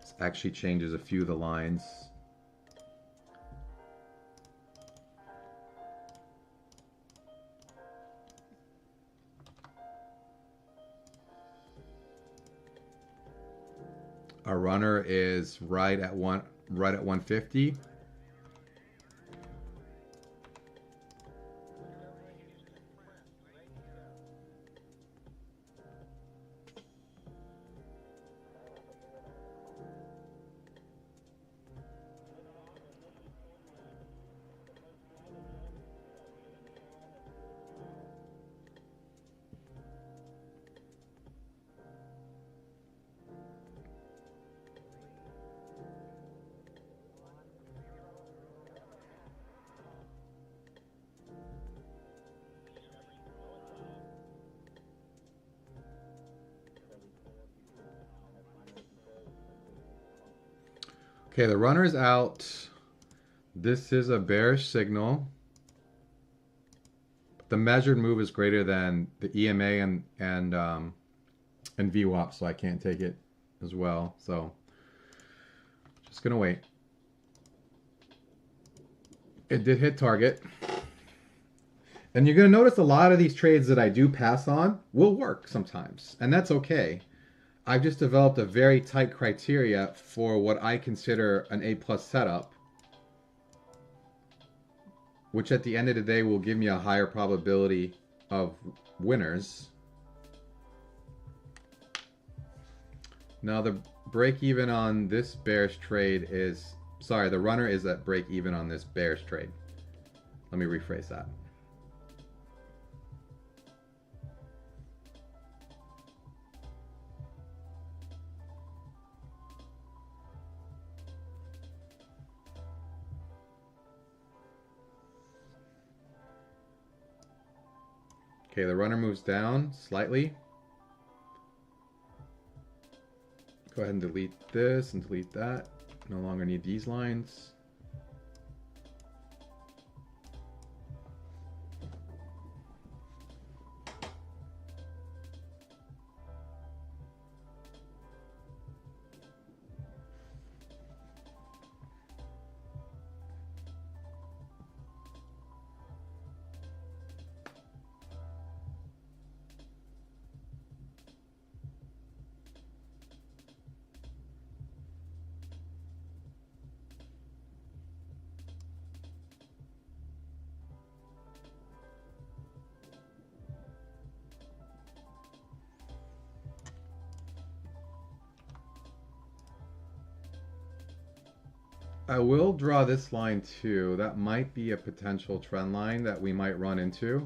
This actually changes a few of the lines. Our runner is right at 150. Okay, the runner is out. This is a bearish signal. The measured move is greater than the EMA and VWAP, so I can't take it as well. So just gonna wait. It did hit target. And you're gonna notice a lot of these trades that I do pass on will work sometimes, and that's okay. I've just developed a very tight criteria for what I consider an A+ setup, which at the end of the day will give me a higher probability of winners. Now the break even on this bearish trade is, sorry, the runner is at break even on this bearish trade. Let me rephrase that. Okay, the runner moves down slightly. Go ahead and delete this and delete that. No longer need these lines. I will draw this line too. That might be a potential trend line that we might run into.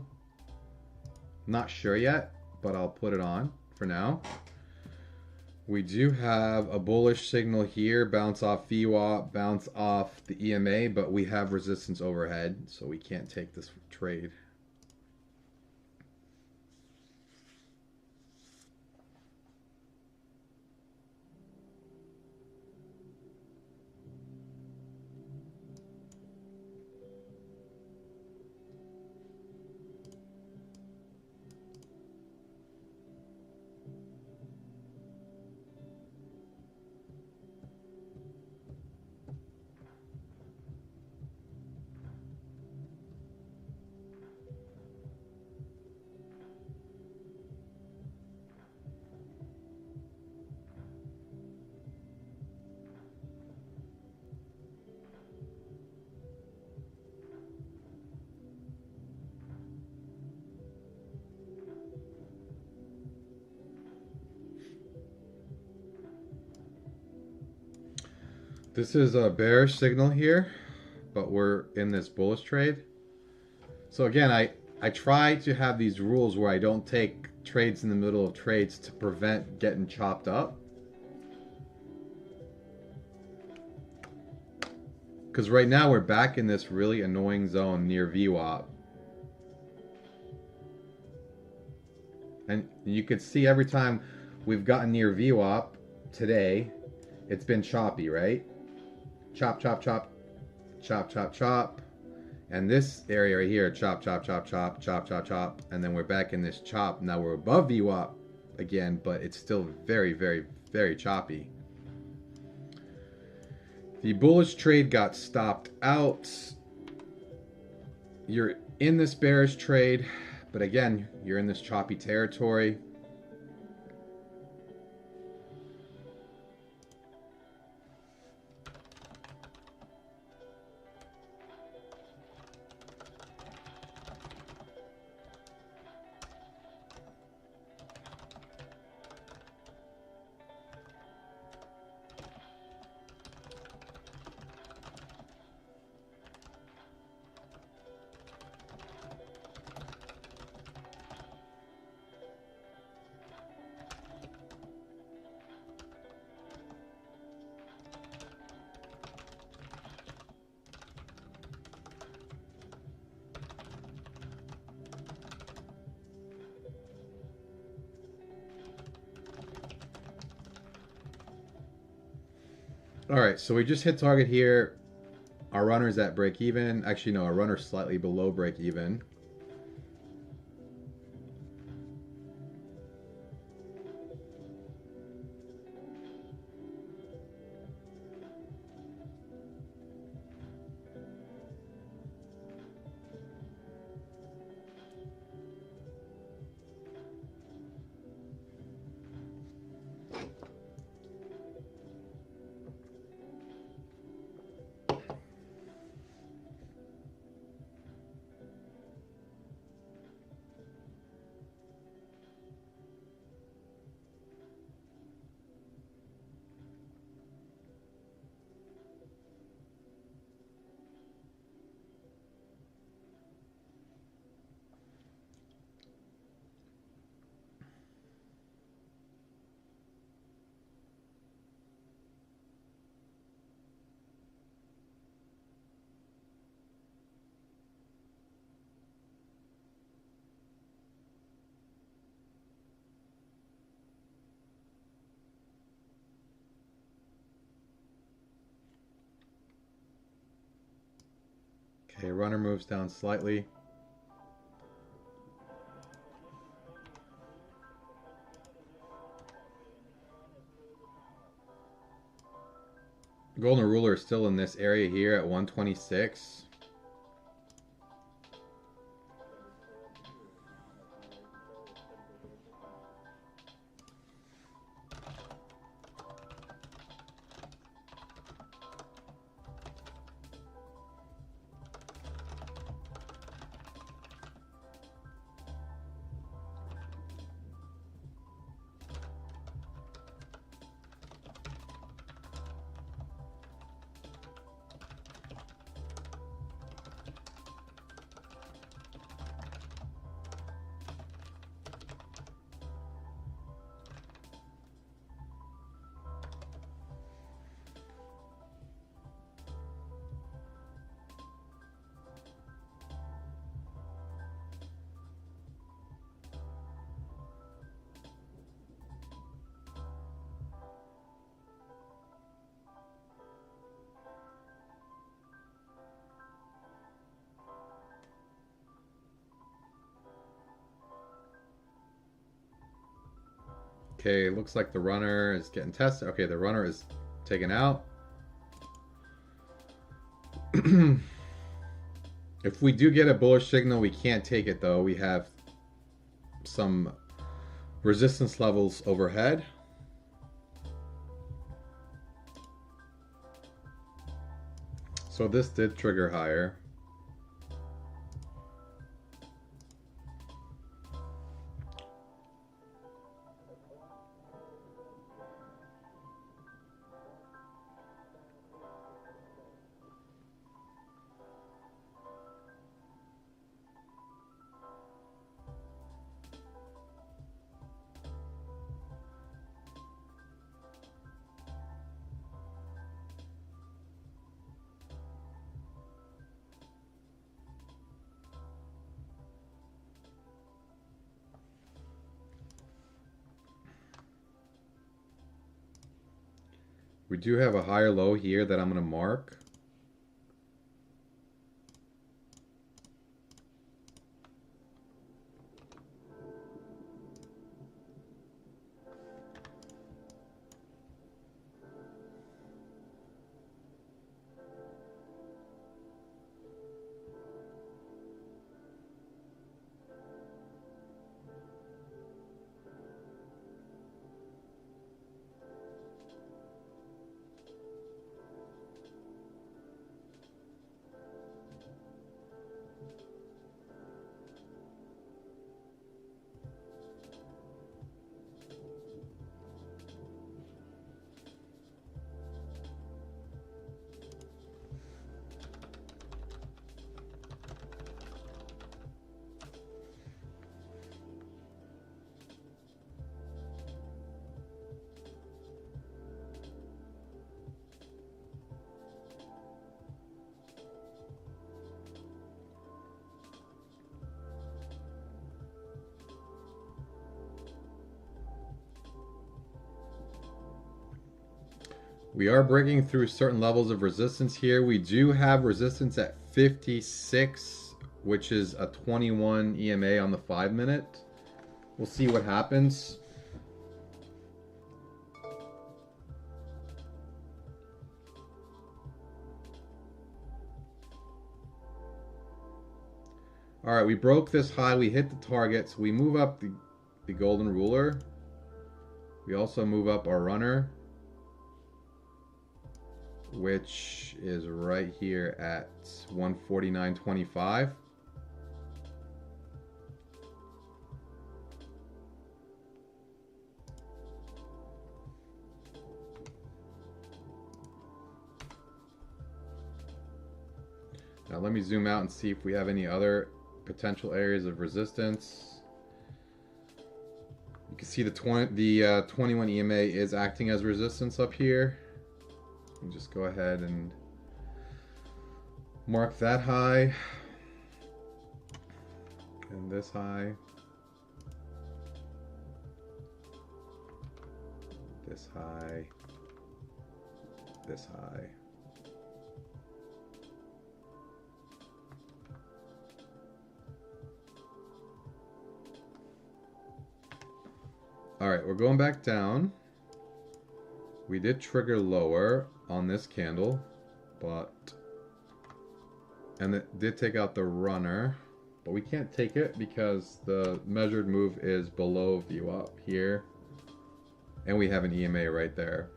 Not sure yet, but I'll put it on for now. We do have a bullish signal here, bounce off VWAP, bounce off the EMA, but we have resistance overhead, so we can't take this trade. This is a bearish signal here, but we're in this bullish trade. So again, I try to have these rules where I don't take trades in the middle of trades to prevent getting chopped up. Because right now we're back in this really annoying zone near VWAP. And you could see every time we've gotten near VWAP today, it's been choppy, right? Chop, chop, chop, chop, chop, chop. And this area right here, chop, chop, chop, chop, chop, chop, chop. And then we're back in this chop. Now we're above VWAP again, but it's still very, very, very choppy. The bullish trade got stopped out. You're in this bearish trade, but again, you're in this choppy territory. All right, so we just hit target here. Our runner's at break even. Actually, no, our runner's slightly below break even. Okay, runner moves down slightly. Golden ruler is still in this area here at 126. Okay, it looks like the runner is getting tested. Okay, the runner is taken out. If we do get a bullish signal, we can't take it though. We have some resistance levels overhead. So this did trigger higher. We do have a higher low here that I'm going to mark. We are breaking through certain levels of resistance here. We do have resistance at 56, which is a 21 EMA on the 5-minute. We'll see what happens. All right, we broke this high. We hit the targets. We move up the golden ruler. We also move up our runner, which is right here at 149.25. Now let me zoom out and see if we have any other potential areas of resistance. You can see the 21 EMA is acting as resistance up here. And just go ahead and mark that high and this high, this high, this high. All right, we're going back down. We did trigger lower on this candle, and it did take out the runner, but we can't take it because the measured move is below view up here, and we have an EMA right there.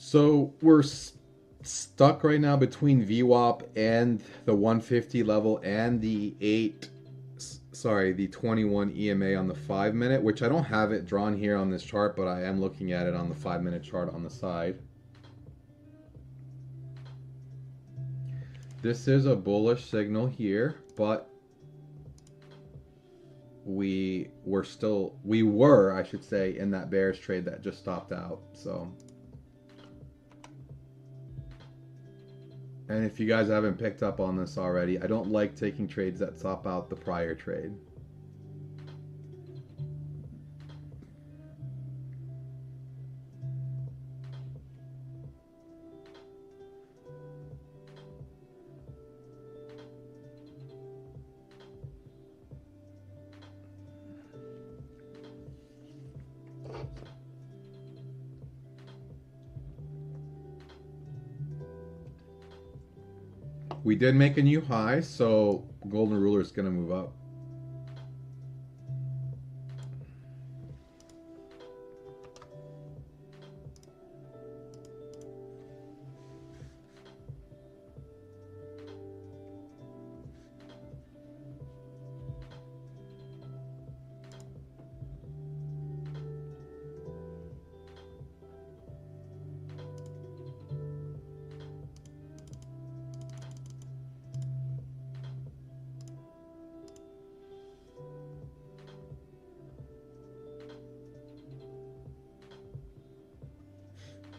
So we're stuck right now between VWAP and the 150 level and the 21 EMA on the 5-minute, which I don't have it drawn here on this chart, but I am looking at it on the 5-minute chart on the side. This is a bullish signal here, but we were, I should say, in that bearish trade that just stopped out. So, and if you guys haven't picked up on this already, I don't like taking trades that stop out the prior trade. We did make a new high, so golden ruler is going to move up.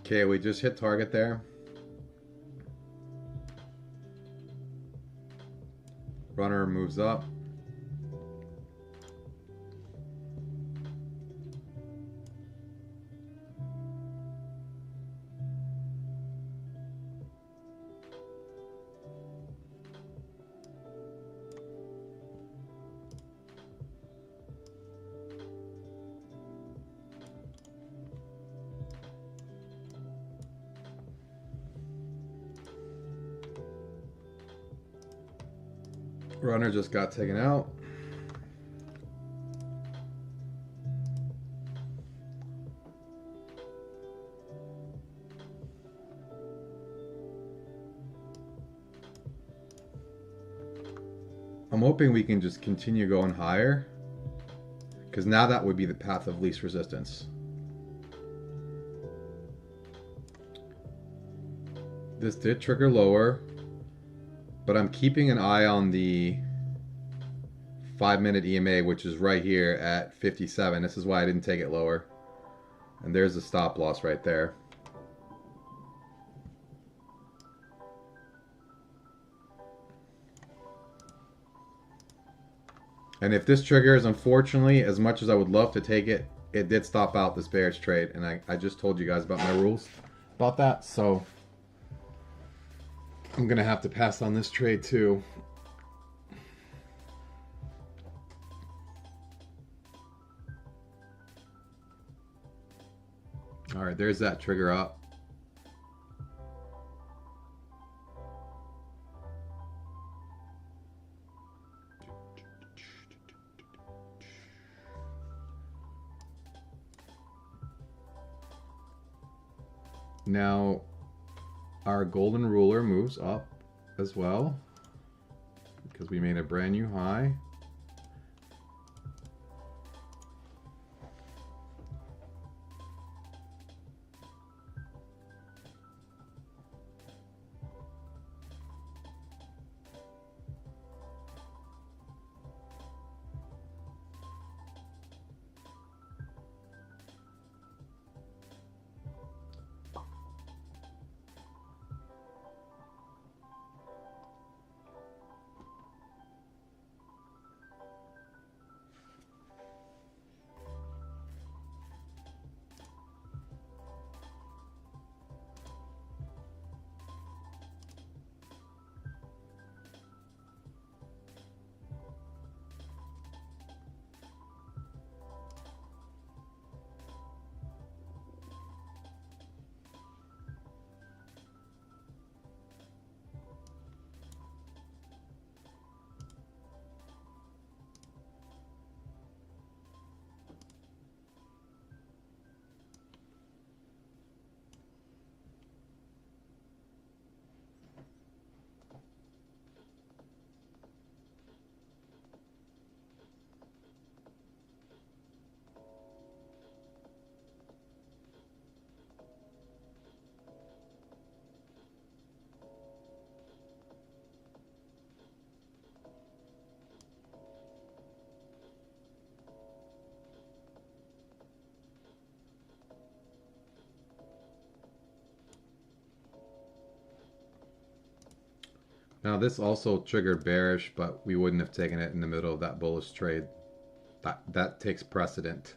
Okay, we just hit target there. Runner moves up. Runner just got taken out. I'm hoping we can just continue going higher, because now that would be the path of least resistance. This did trigger lower, but I'm keeping an eye on the 5-minute EMA, which is right here at 57. This is why I didn't take it lower. And there's the stop loss right there. And if this triggers, unfortunately, as much as I would love to take it, it did stop out this bearish trade. And I just told you guys about my rules about that. So I'm going to have to pass on this trade too. All right, there's that trigger up. Now, our golden ruler moves up as well because we made a brand new high. Now this also triggered bearish, but we wouldn't have taken it in the middle of that bullish trade. That takes precedent.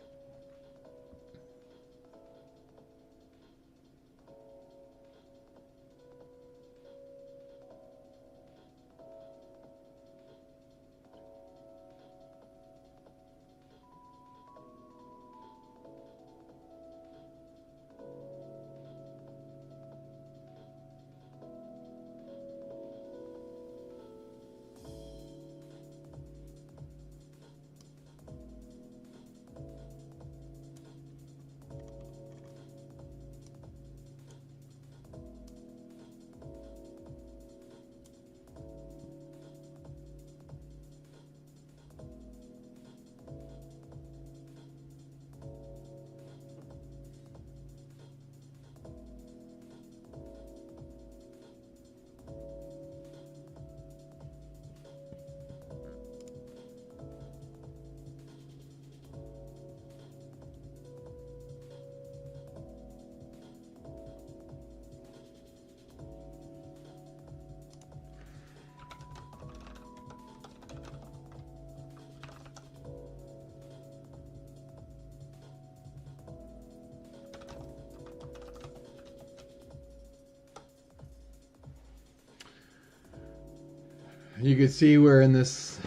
You can see we're in this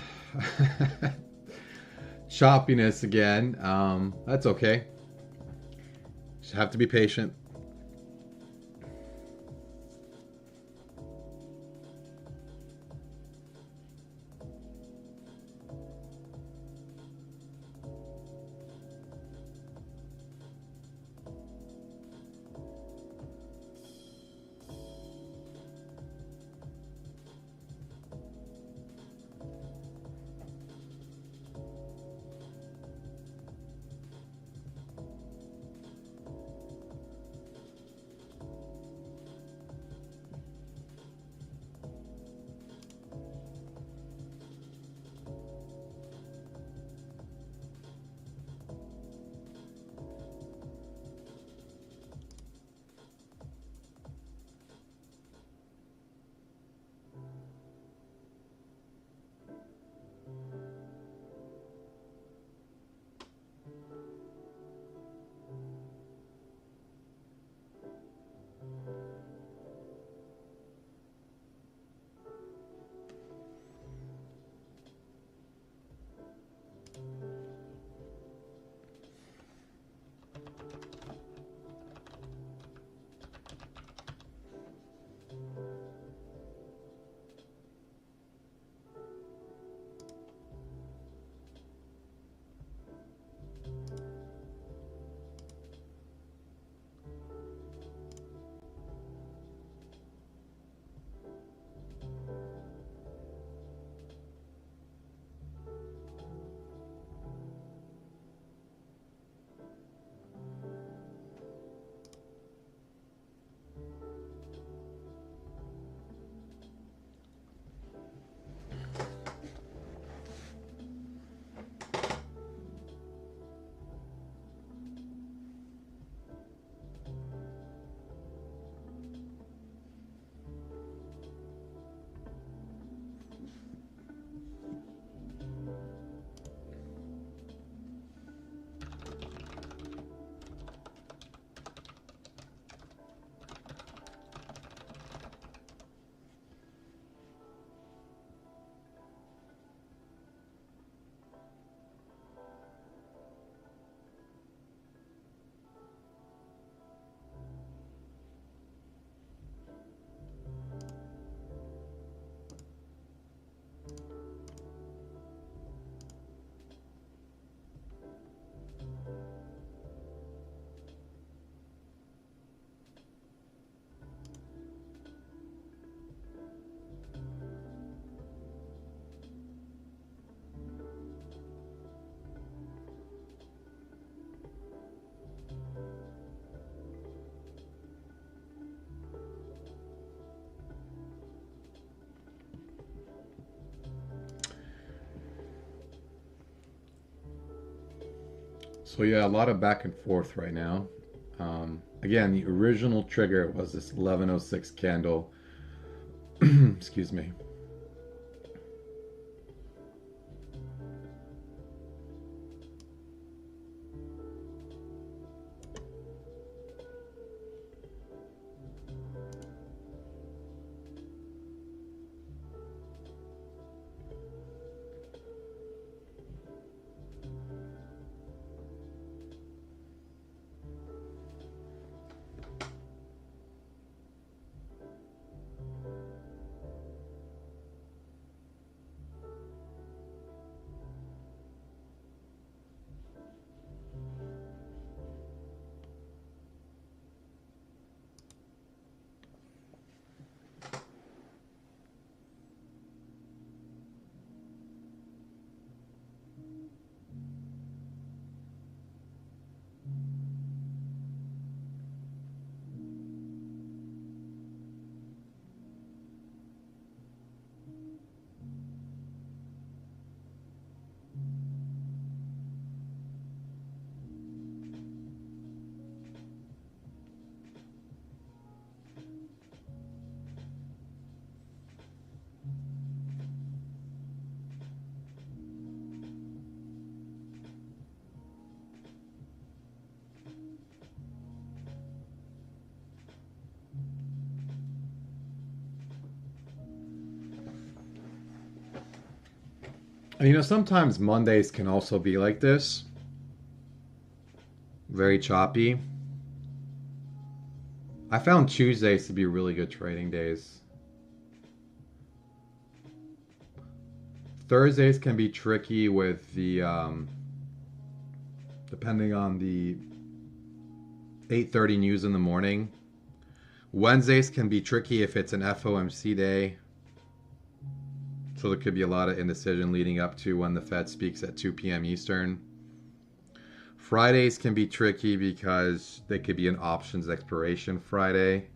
choppiness again. That's okay. Just have to be patient. So yeah, a lot of back and forth right now. Again, the original trigger was this 1106 candle. Excuse me. You know, sometimes Mondays can also be like this. Very choppy. I found Tuesdays to be really good trading days. Thursdays can be tricky with the depending on the 8:30 news in the morning. Wednesdays can be tricky if it's an FOMC day. So there could be a lot of indecision leading up to when the Fed speaks at 2 p.m. Eastern. Fridays can be tricky because they could be an options expiration Friday.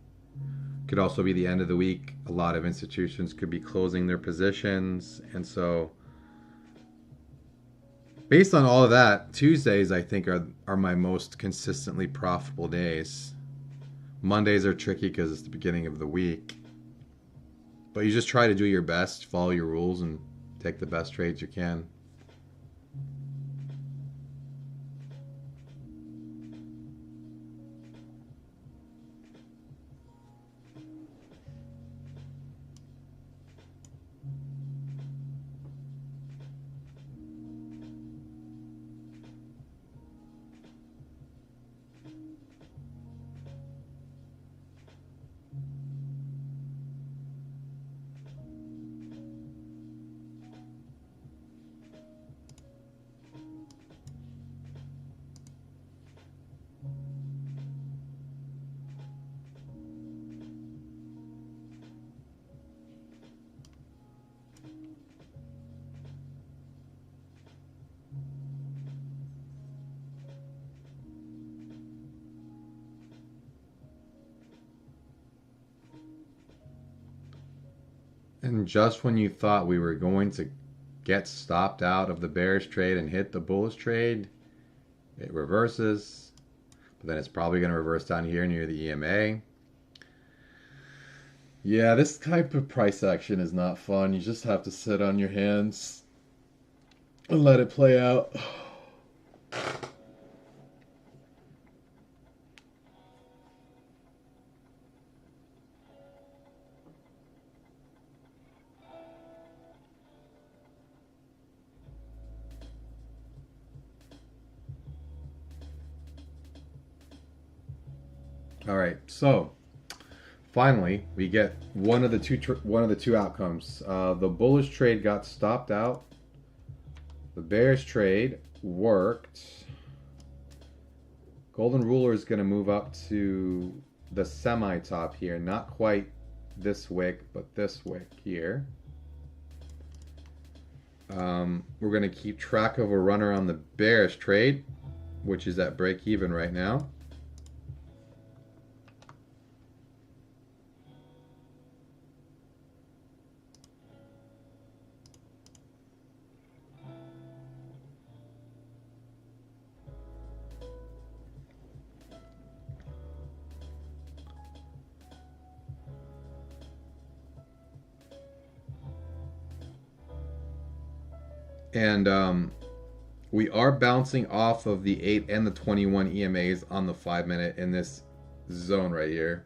Could also be the end of the week. A lot of institutions could be closing their positions. And so based on all of that, Tuesdays I think are my most consistently profitable days. Mondays are tricky because it's the beginning of the week. But you just try to do your best, follow your rules, and take the best trades you can. And just when you thought we were going to get stopped out of the bearish trade and hit the bullish trade, it reverses. But then it's probably going to reverse down here near the EMA. Yeah, this type of price action is not fun. You just have to sit on your hands and let it play out. All right, so finally we get one of the two outcomes. The bullish trade got stopped out. The bearish trade worked. Golden ruler is going to move up to the semi-top here, not quite this wick, but this wick here. We're going to keep track of a runner on the bearish trade, which is at break even right now. And we are bouncing off of the 8 and the 21 EMAs on the 5-minute in this zone right here.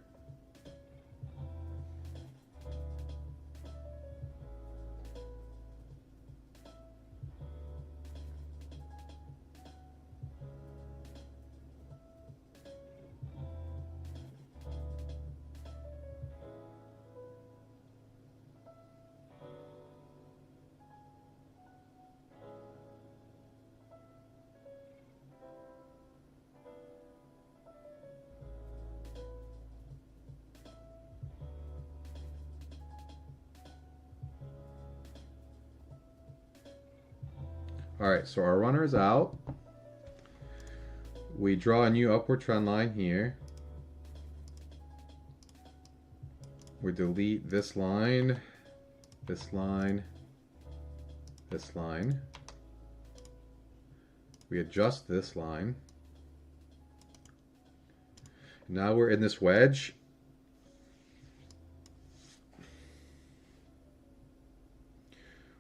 All right, so our runner is out. We draw a new upward trend line here. We delete this line, this line, this line. We adjust this line. Now we're in this wedge.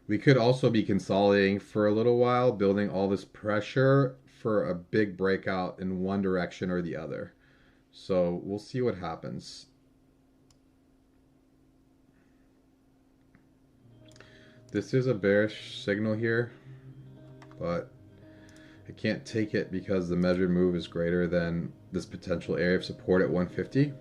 We could also be consolidating for a little while, building all this pressure for a big breakout in one direction or the other. So we'll see what happens. This is a bearish signal here, but I can't take it because the measured move is greater than this potential area of support at 150.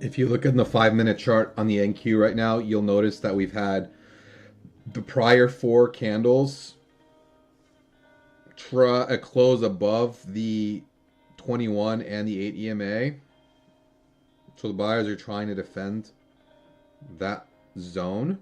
If you look at the 5-minute chart on the NQ right now, you'll notice that we've had the prior 4 candles try a close above the 21 and the 8 EMA. So the buyers are trying to defend that zone.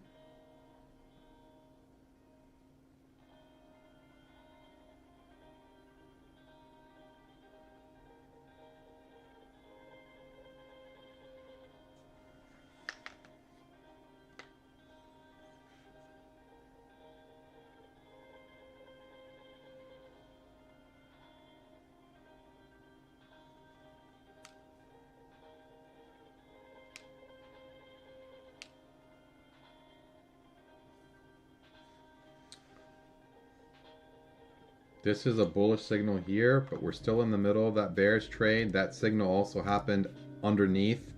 This is a bullish signal here, but we're still in the middle of that bearish trade. That signal also happened underneath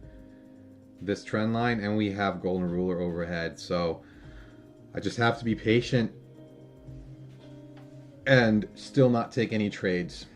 this trend line, and we have golden ruler overhead. So I just have to be patient and still not take any trades.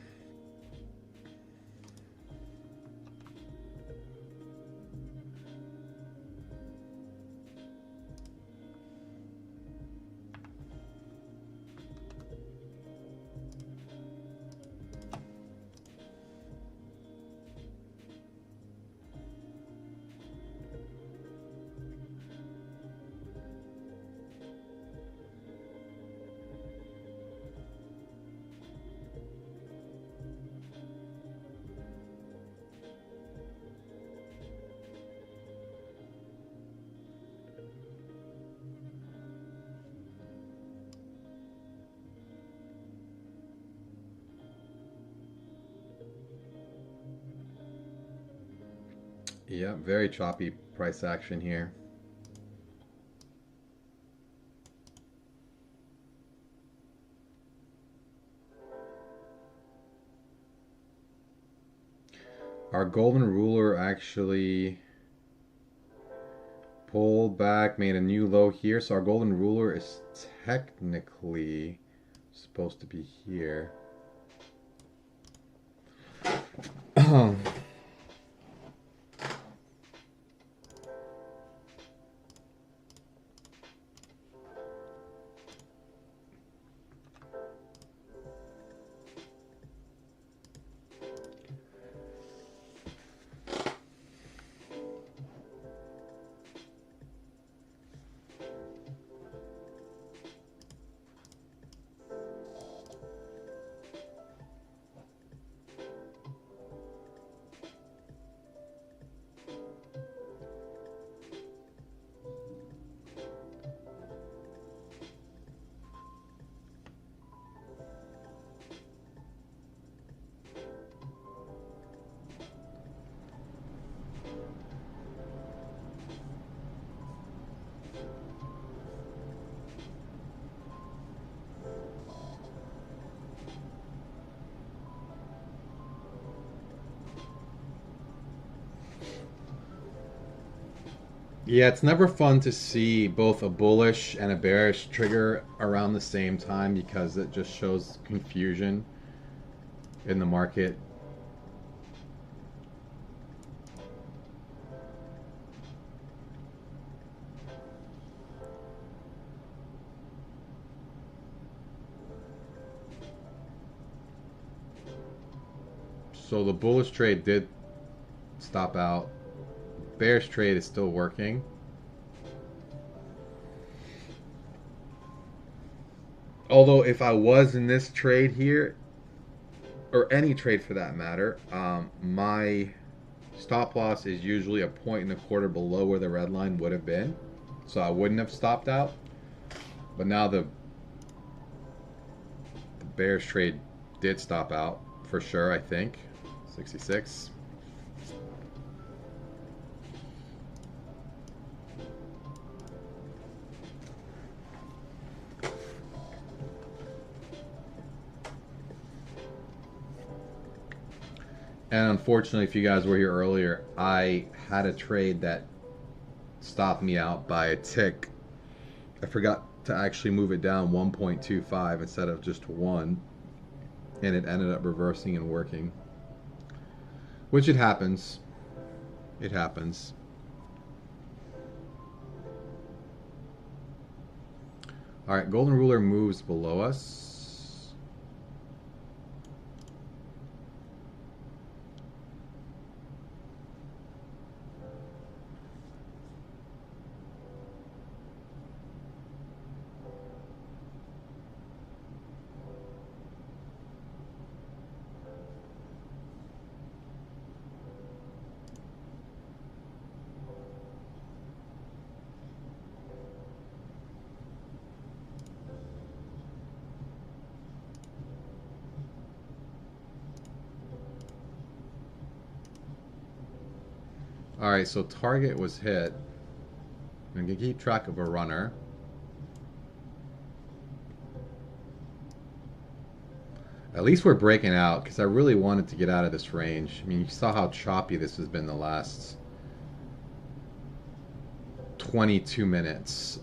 Yeah, very choppy price action here. Our golden ruler actually pulled back, made a new low here. So our golden ruler is technically supposed to be here. Yeah, it's never fun to see both a bullish and a bearish trigger around the same time because it just shows confusion in the market. So the bullish trade did stop out. Bearish trade is still working. Although if I was in this trade here, or any trade for that matter, my stop loss is usually 1.25 below where the red line would have been. So I wouldn't have stopped out. But now the bearish trade did stop out for sure, I think. 66. And unfortunately, if you guys were here earlier, I had a trade that stopped me out by a tick. I forgot to actually move it down 1.25 instead of just 1. And it ended up reversing and working. Which it happens. It happens. Alright, golden ruler moves below us. Alright, so target was hit. I'm going to keep track of a runner. At least we're breaking out, because I really wanted to get out of this range. I mean, you saw how choppy this has been the last 22 minutes.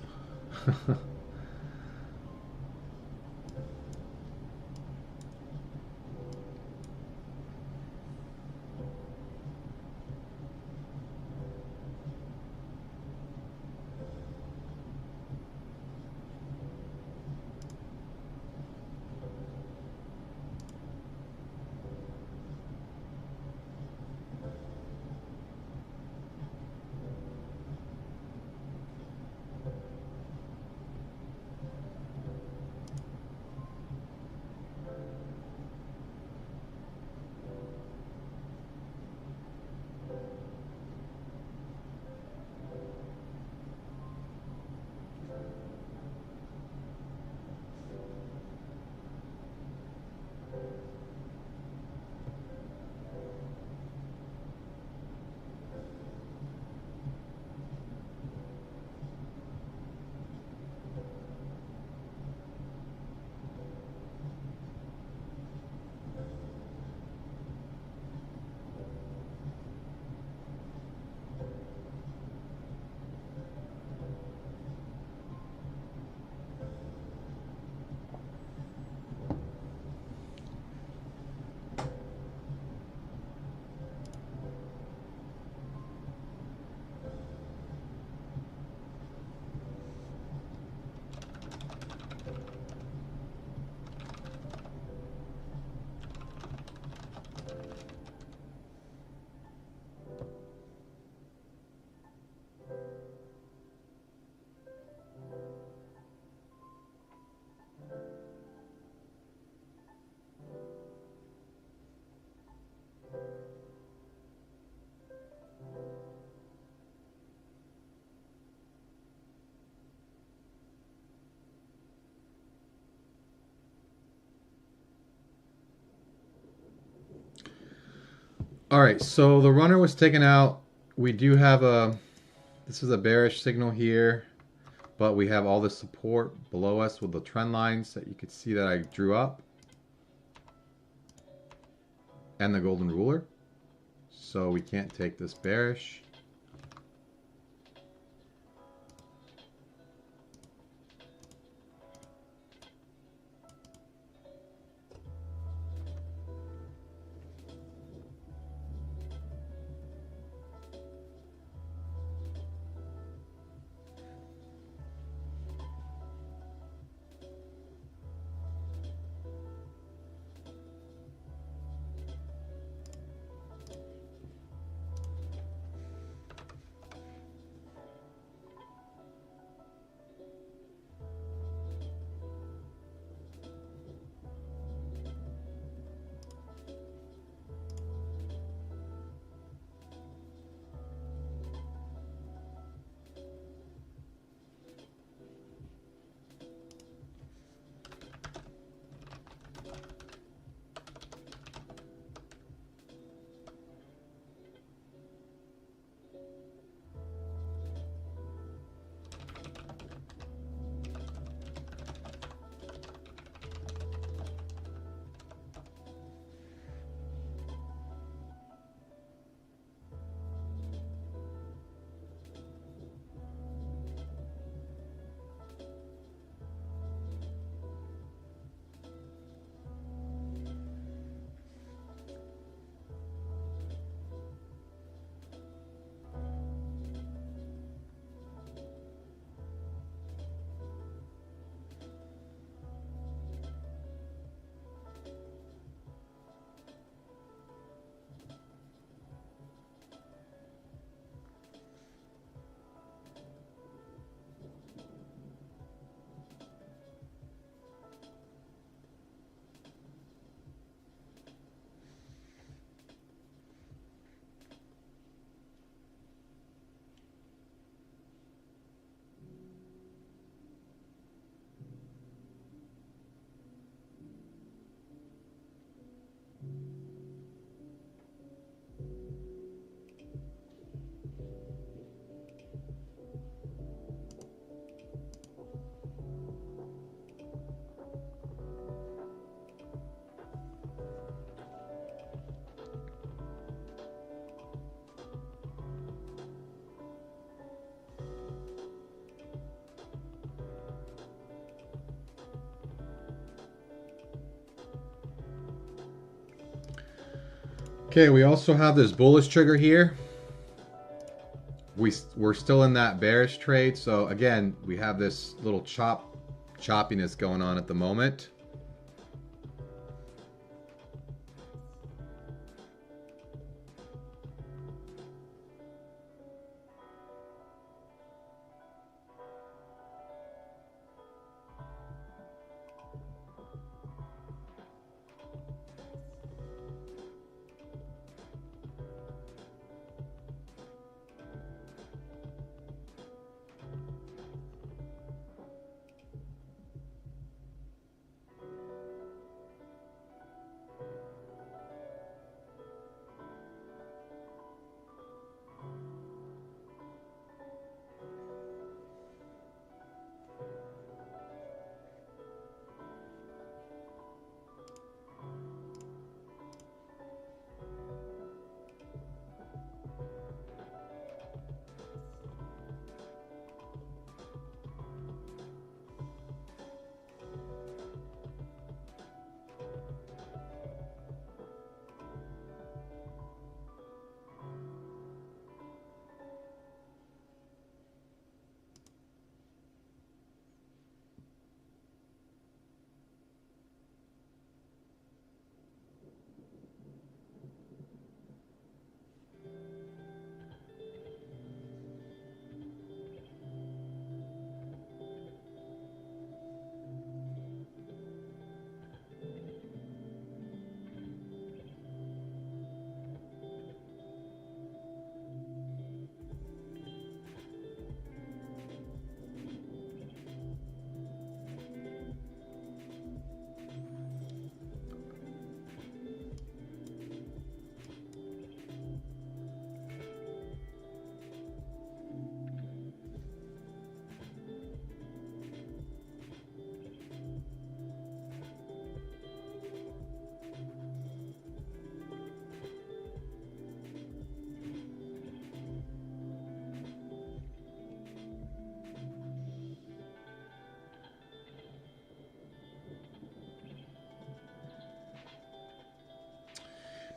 All right, so the runner was taken out. We do have this is a bearish signal here, but we have all the support below us with the trend lines that you could see that I drew up. And the golden ruler. So we can't take this bearish. Okay, we also have this bullish trigger here. We're still in that bearish trade, so again, we have this little choppiness going on at the moment.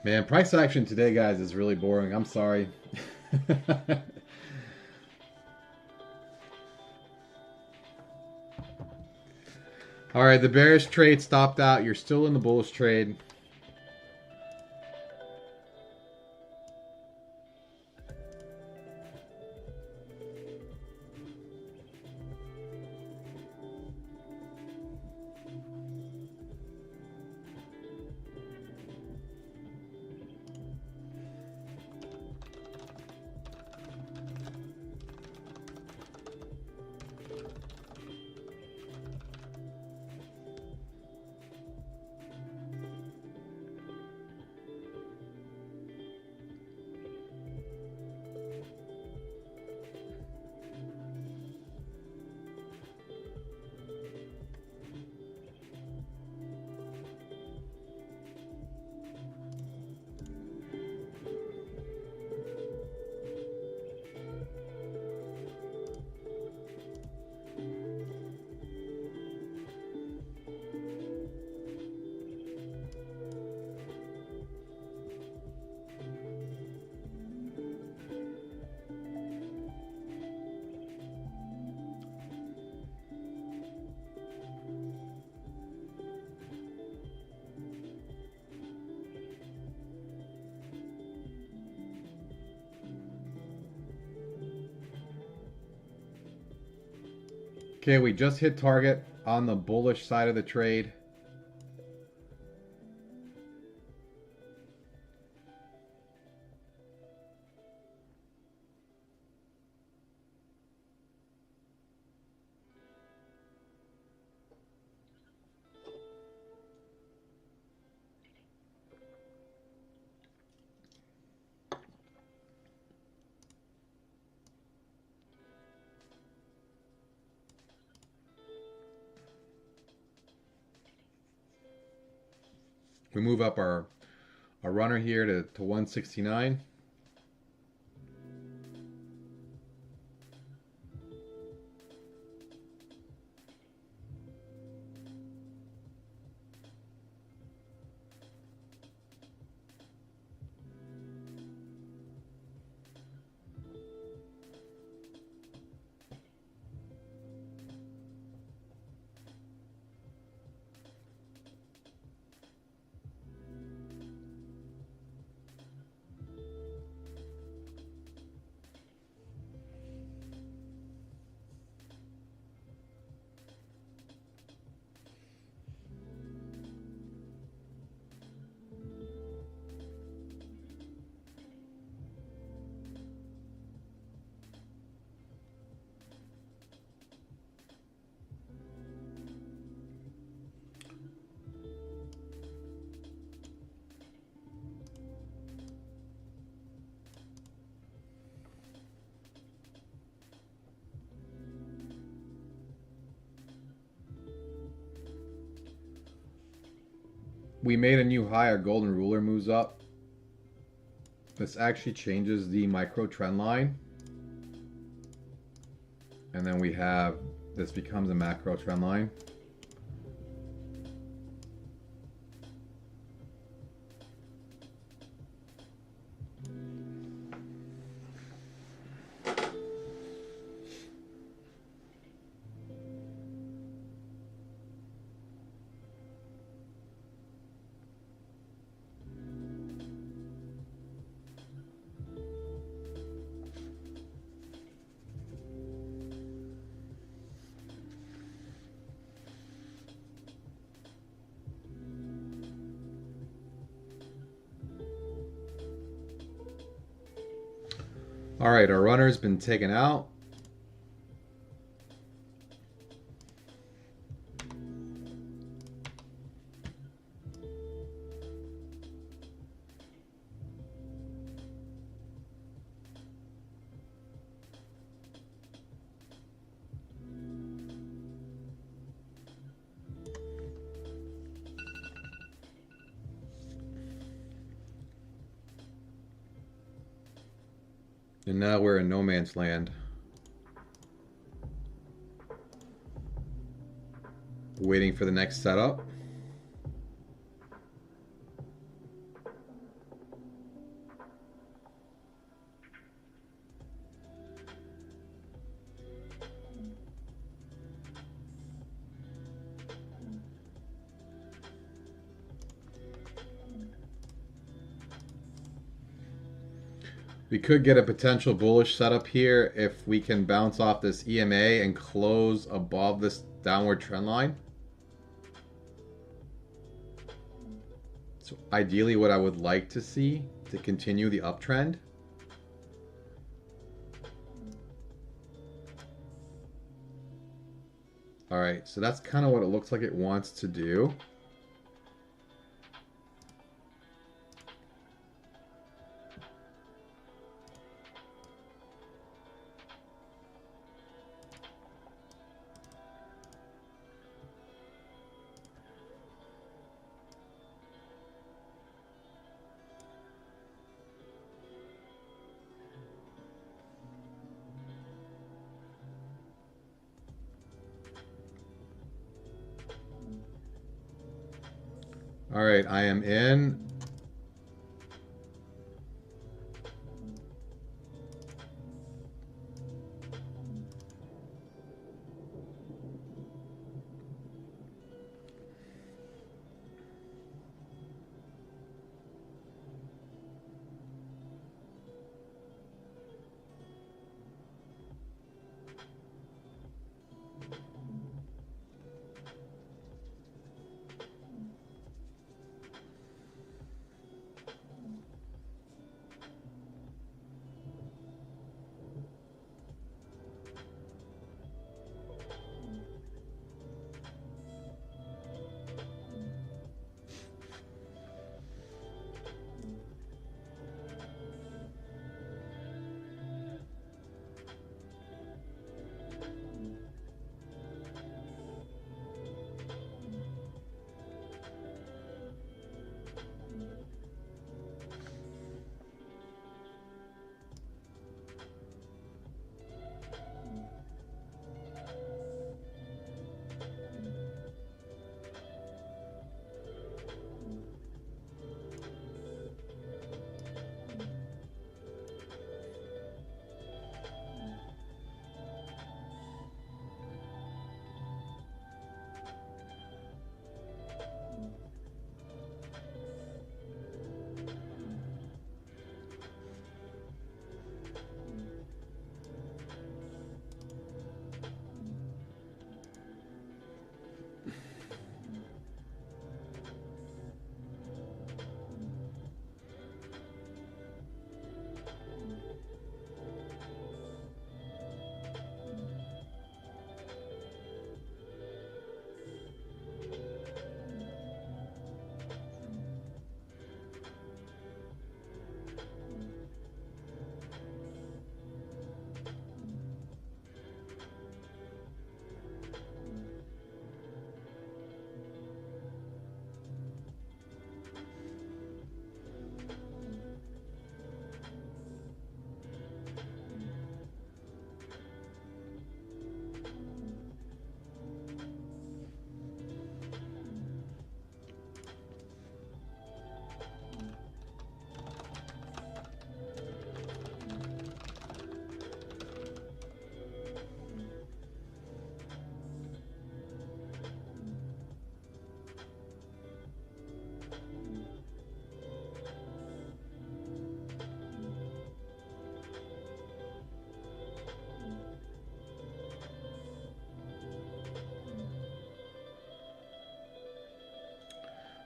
Man, price action today, guys, is really boring. I'm sorry. All right, the bearish trade stopped out. You're still in the bullish trade. Okay, we just hit target on the bullish side of the trade. We move up our runner here to 169. We made a new high. Our golden ruler moves up. This actually changes the micro trend line. And then we have, this becomes a macro trend line. All right, our runner's been taken out. And now we're in no man's land. Waiting for the next setup. We could get a potential bullish setup here if we can bounce off this EMA and close above this downward trend line. So ideally what I would like to see to continue the uptrend. All right, so that's kind of what it looks like it wants to do. All right, I am in.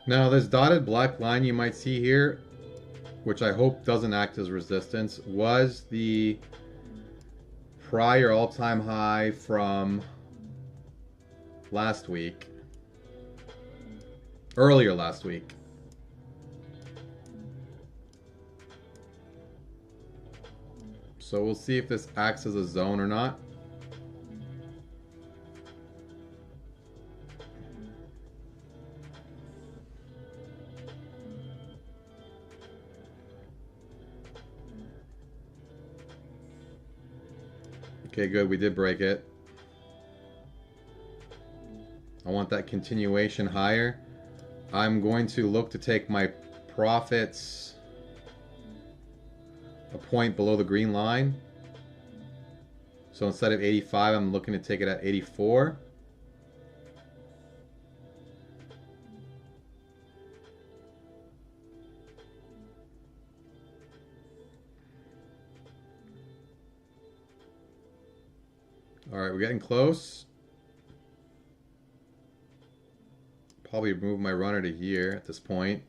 Now this dotted black line you might see here, which I hope doesn't act as resistance, was the prior all-time high from last week, earlier last week. So we'll see if this acts as a zone or not. Okay, good, we did break it. I want that continuation higher. I'm going to look to take my profits a point below the green line. So instead of 85, I'm looking to take it at 84. All right, we're getting close. Probably move my runner to here at this point.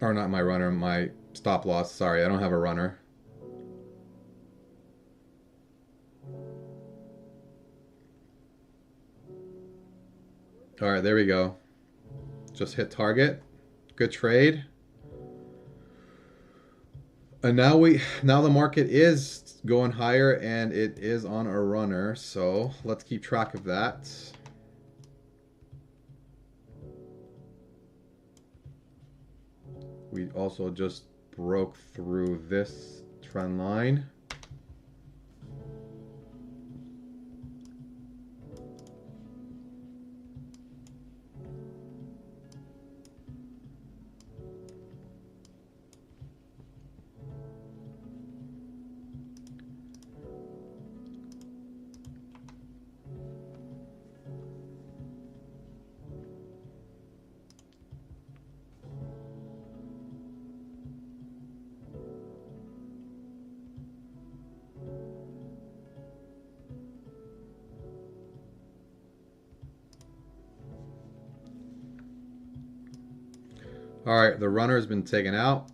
Or not my runner, my stop loss. Sorry, I don't have a runner. All right, there we go. Just hit target. Good trade. And now the market is going higher and it is on a runner, so let's keep track of that. We also just broke through this trend line. All right, the runner has been taken out.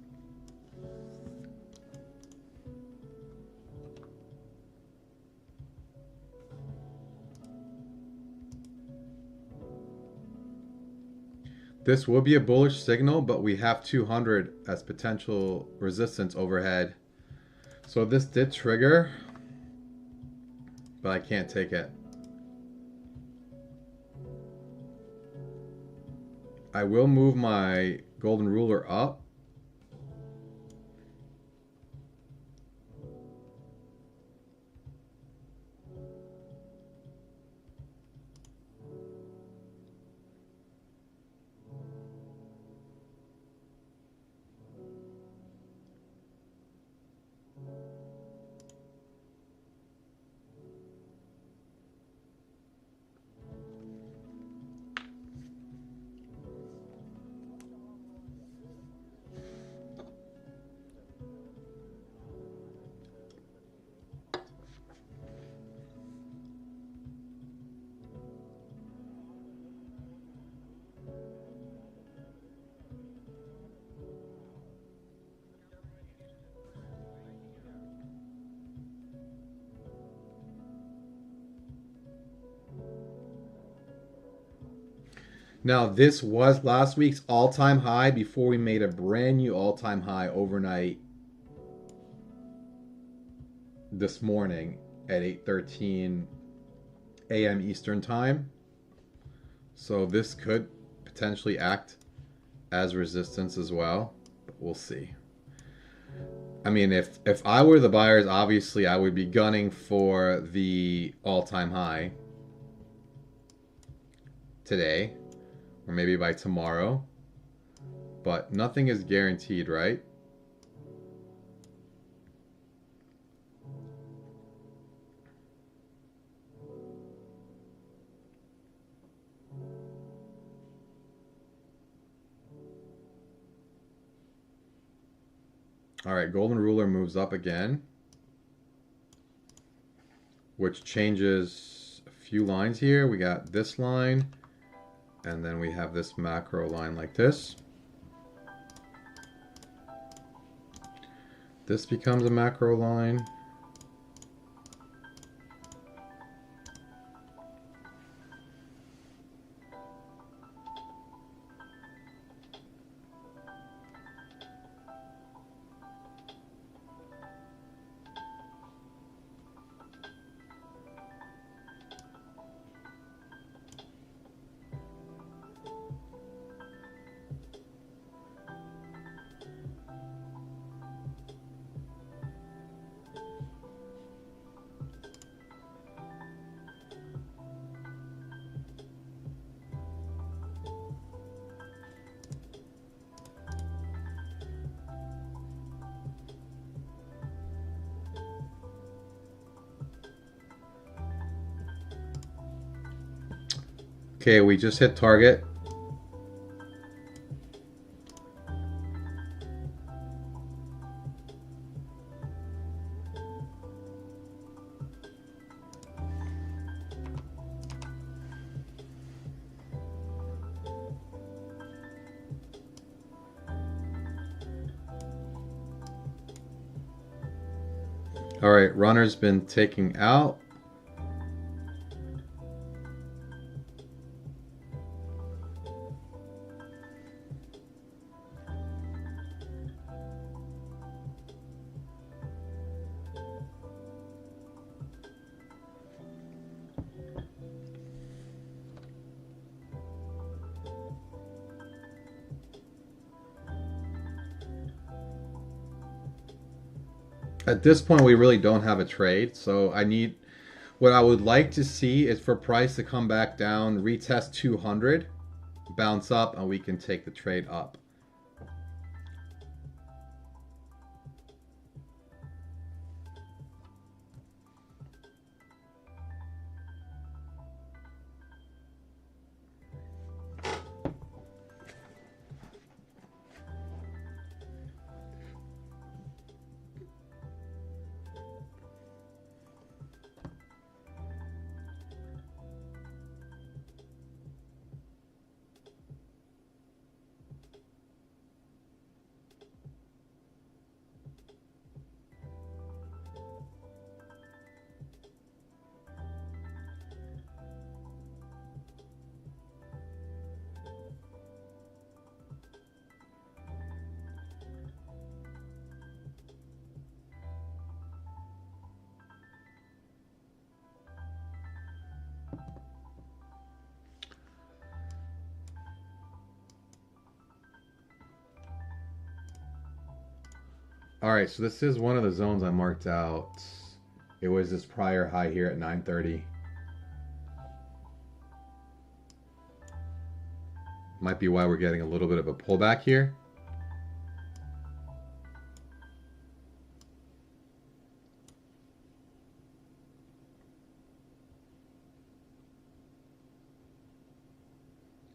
This will be a bullish signal, but we have 200 as potential resistance overhead. So this did trigger, but I can't take it. I will move my golden ruler up. Now, this was last week's all-time high before we made a brand new all-time high overnight this morning at 8:13 a.m. Eastern Time. So this could potentially act as resistance as well, but we'll see. I mean, if I were the buyers, obviously I would be gunning for the all-time high today, or maybe by tomorrow, but nothing is guaranteed, right? All right, golden ruler moves up again. which changes a few lines here. We got this line, and then we have this macro line like this. This becomes a macro line. Okay, we just hit target. All right, runner's been taken out. At this point, we really don't have a trade, so what I would like to see is for price to come back down, retest 200, bounce up, and we can take the trade up. All right, so this is one of the zones I marked out. It was this prior high here at 930. Might be why we're getting a little bit of a pullback here.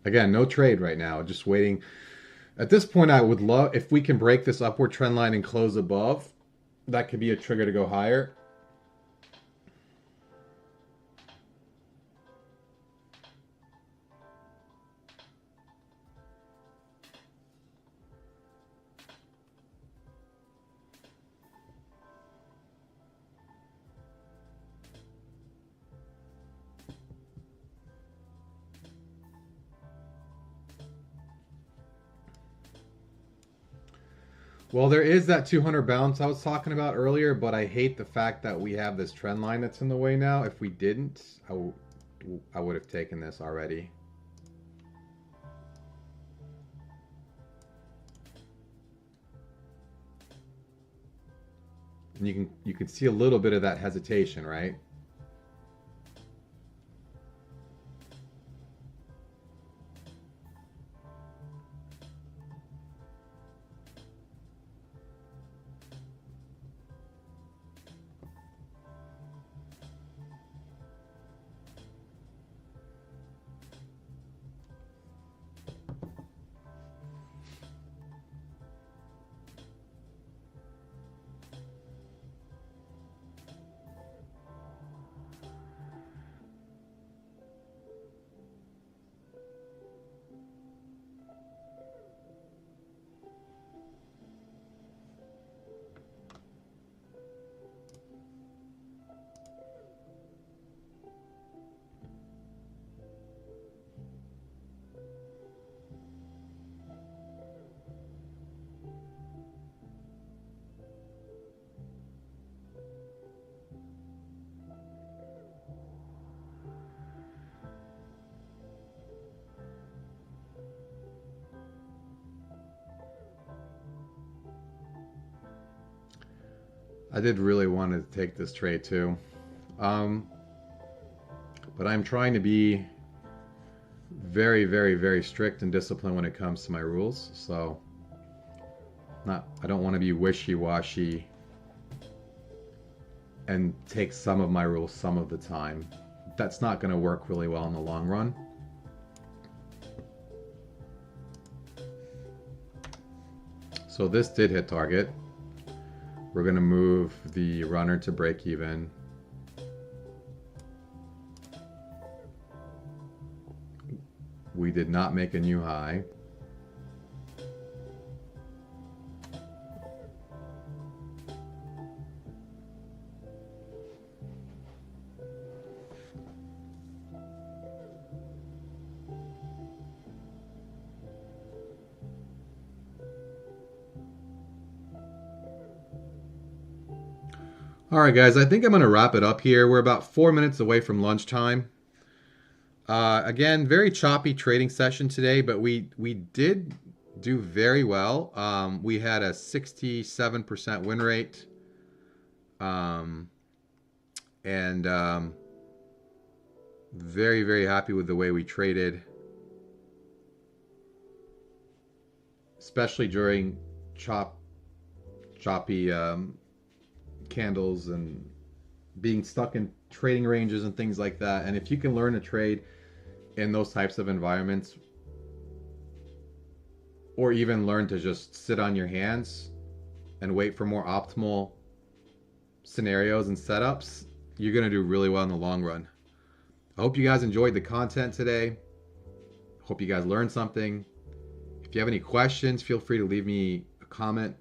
Again, no trade right now, just waiting. At this point, I would love, if we can break this upward trend line and close above, that could be a trigger to go higher. Well, there is that 200 bounce I was talking about earlier, but I hate the fact that we have this trend line that's in the way now. If we didn't, I would have taken this already. And you can see a little bit of that hesitation, right? I did really want to take this trade too. But I'm trying to be very, very, very strict and disciplined when it comes to my rules. So I don't want to be wishy-washy and take some of my rules some of the time. That's not going to work really well in the long run. So this did hit target. We're going to move the runner to break even. We did not make a new high. All right, guys, I think I'm going to wrap it up here. We're about 4 minutes away from lunchtime. Again, very choppy trading session today, but we did do very well. We had a 67% win rate. Very, very happy with the way we traded, especially during choppy candles and being stuck in trading ranges and things like that. And if you can learn to trade in those types of environments, or even learn to just sit on your hands and wait for more optimal scenarios and setups, you're going to do really well in the long run. I hope you guys enjoyed the content today. Hope you guys learned something. If you have any questions, feel free to leave me a comment.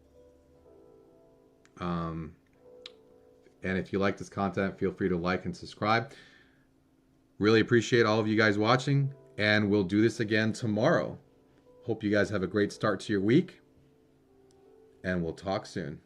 And if you like this content, feel free to like and subscribe. Really appreciate all of you guys watching, and we'll do this again tomorrow. Hope you guys have a great start to your week, and we'll talk soon.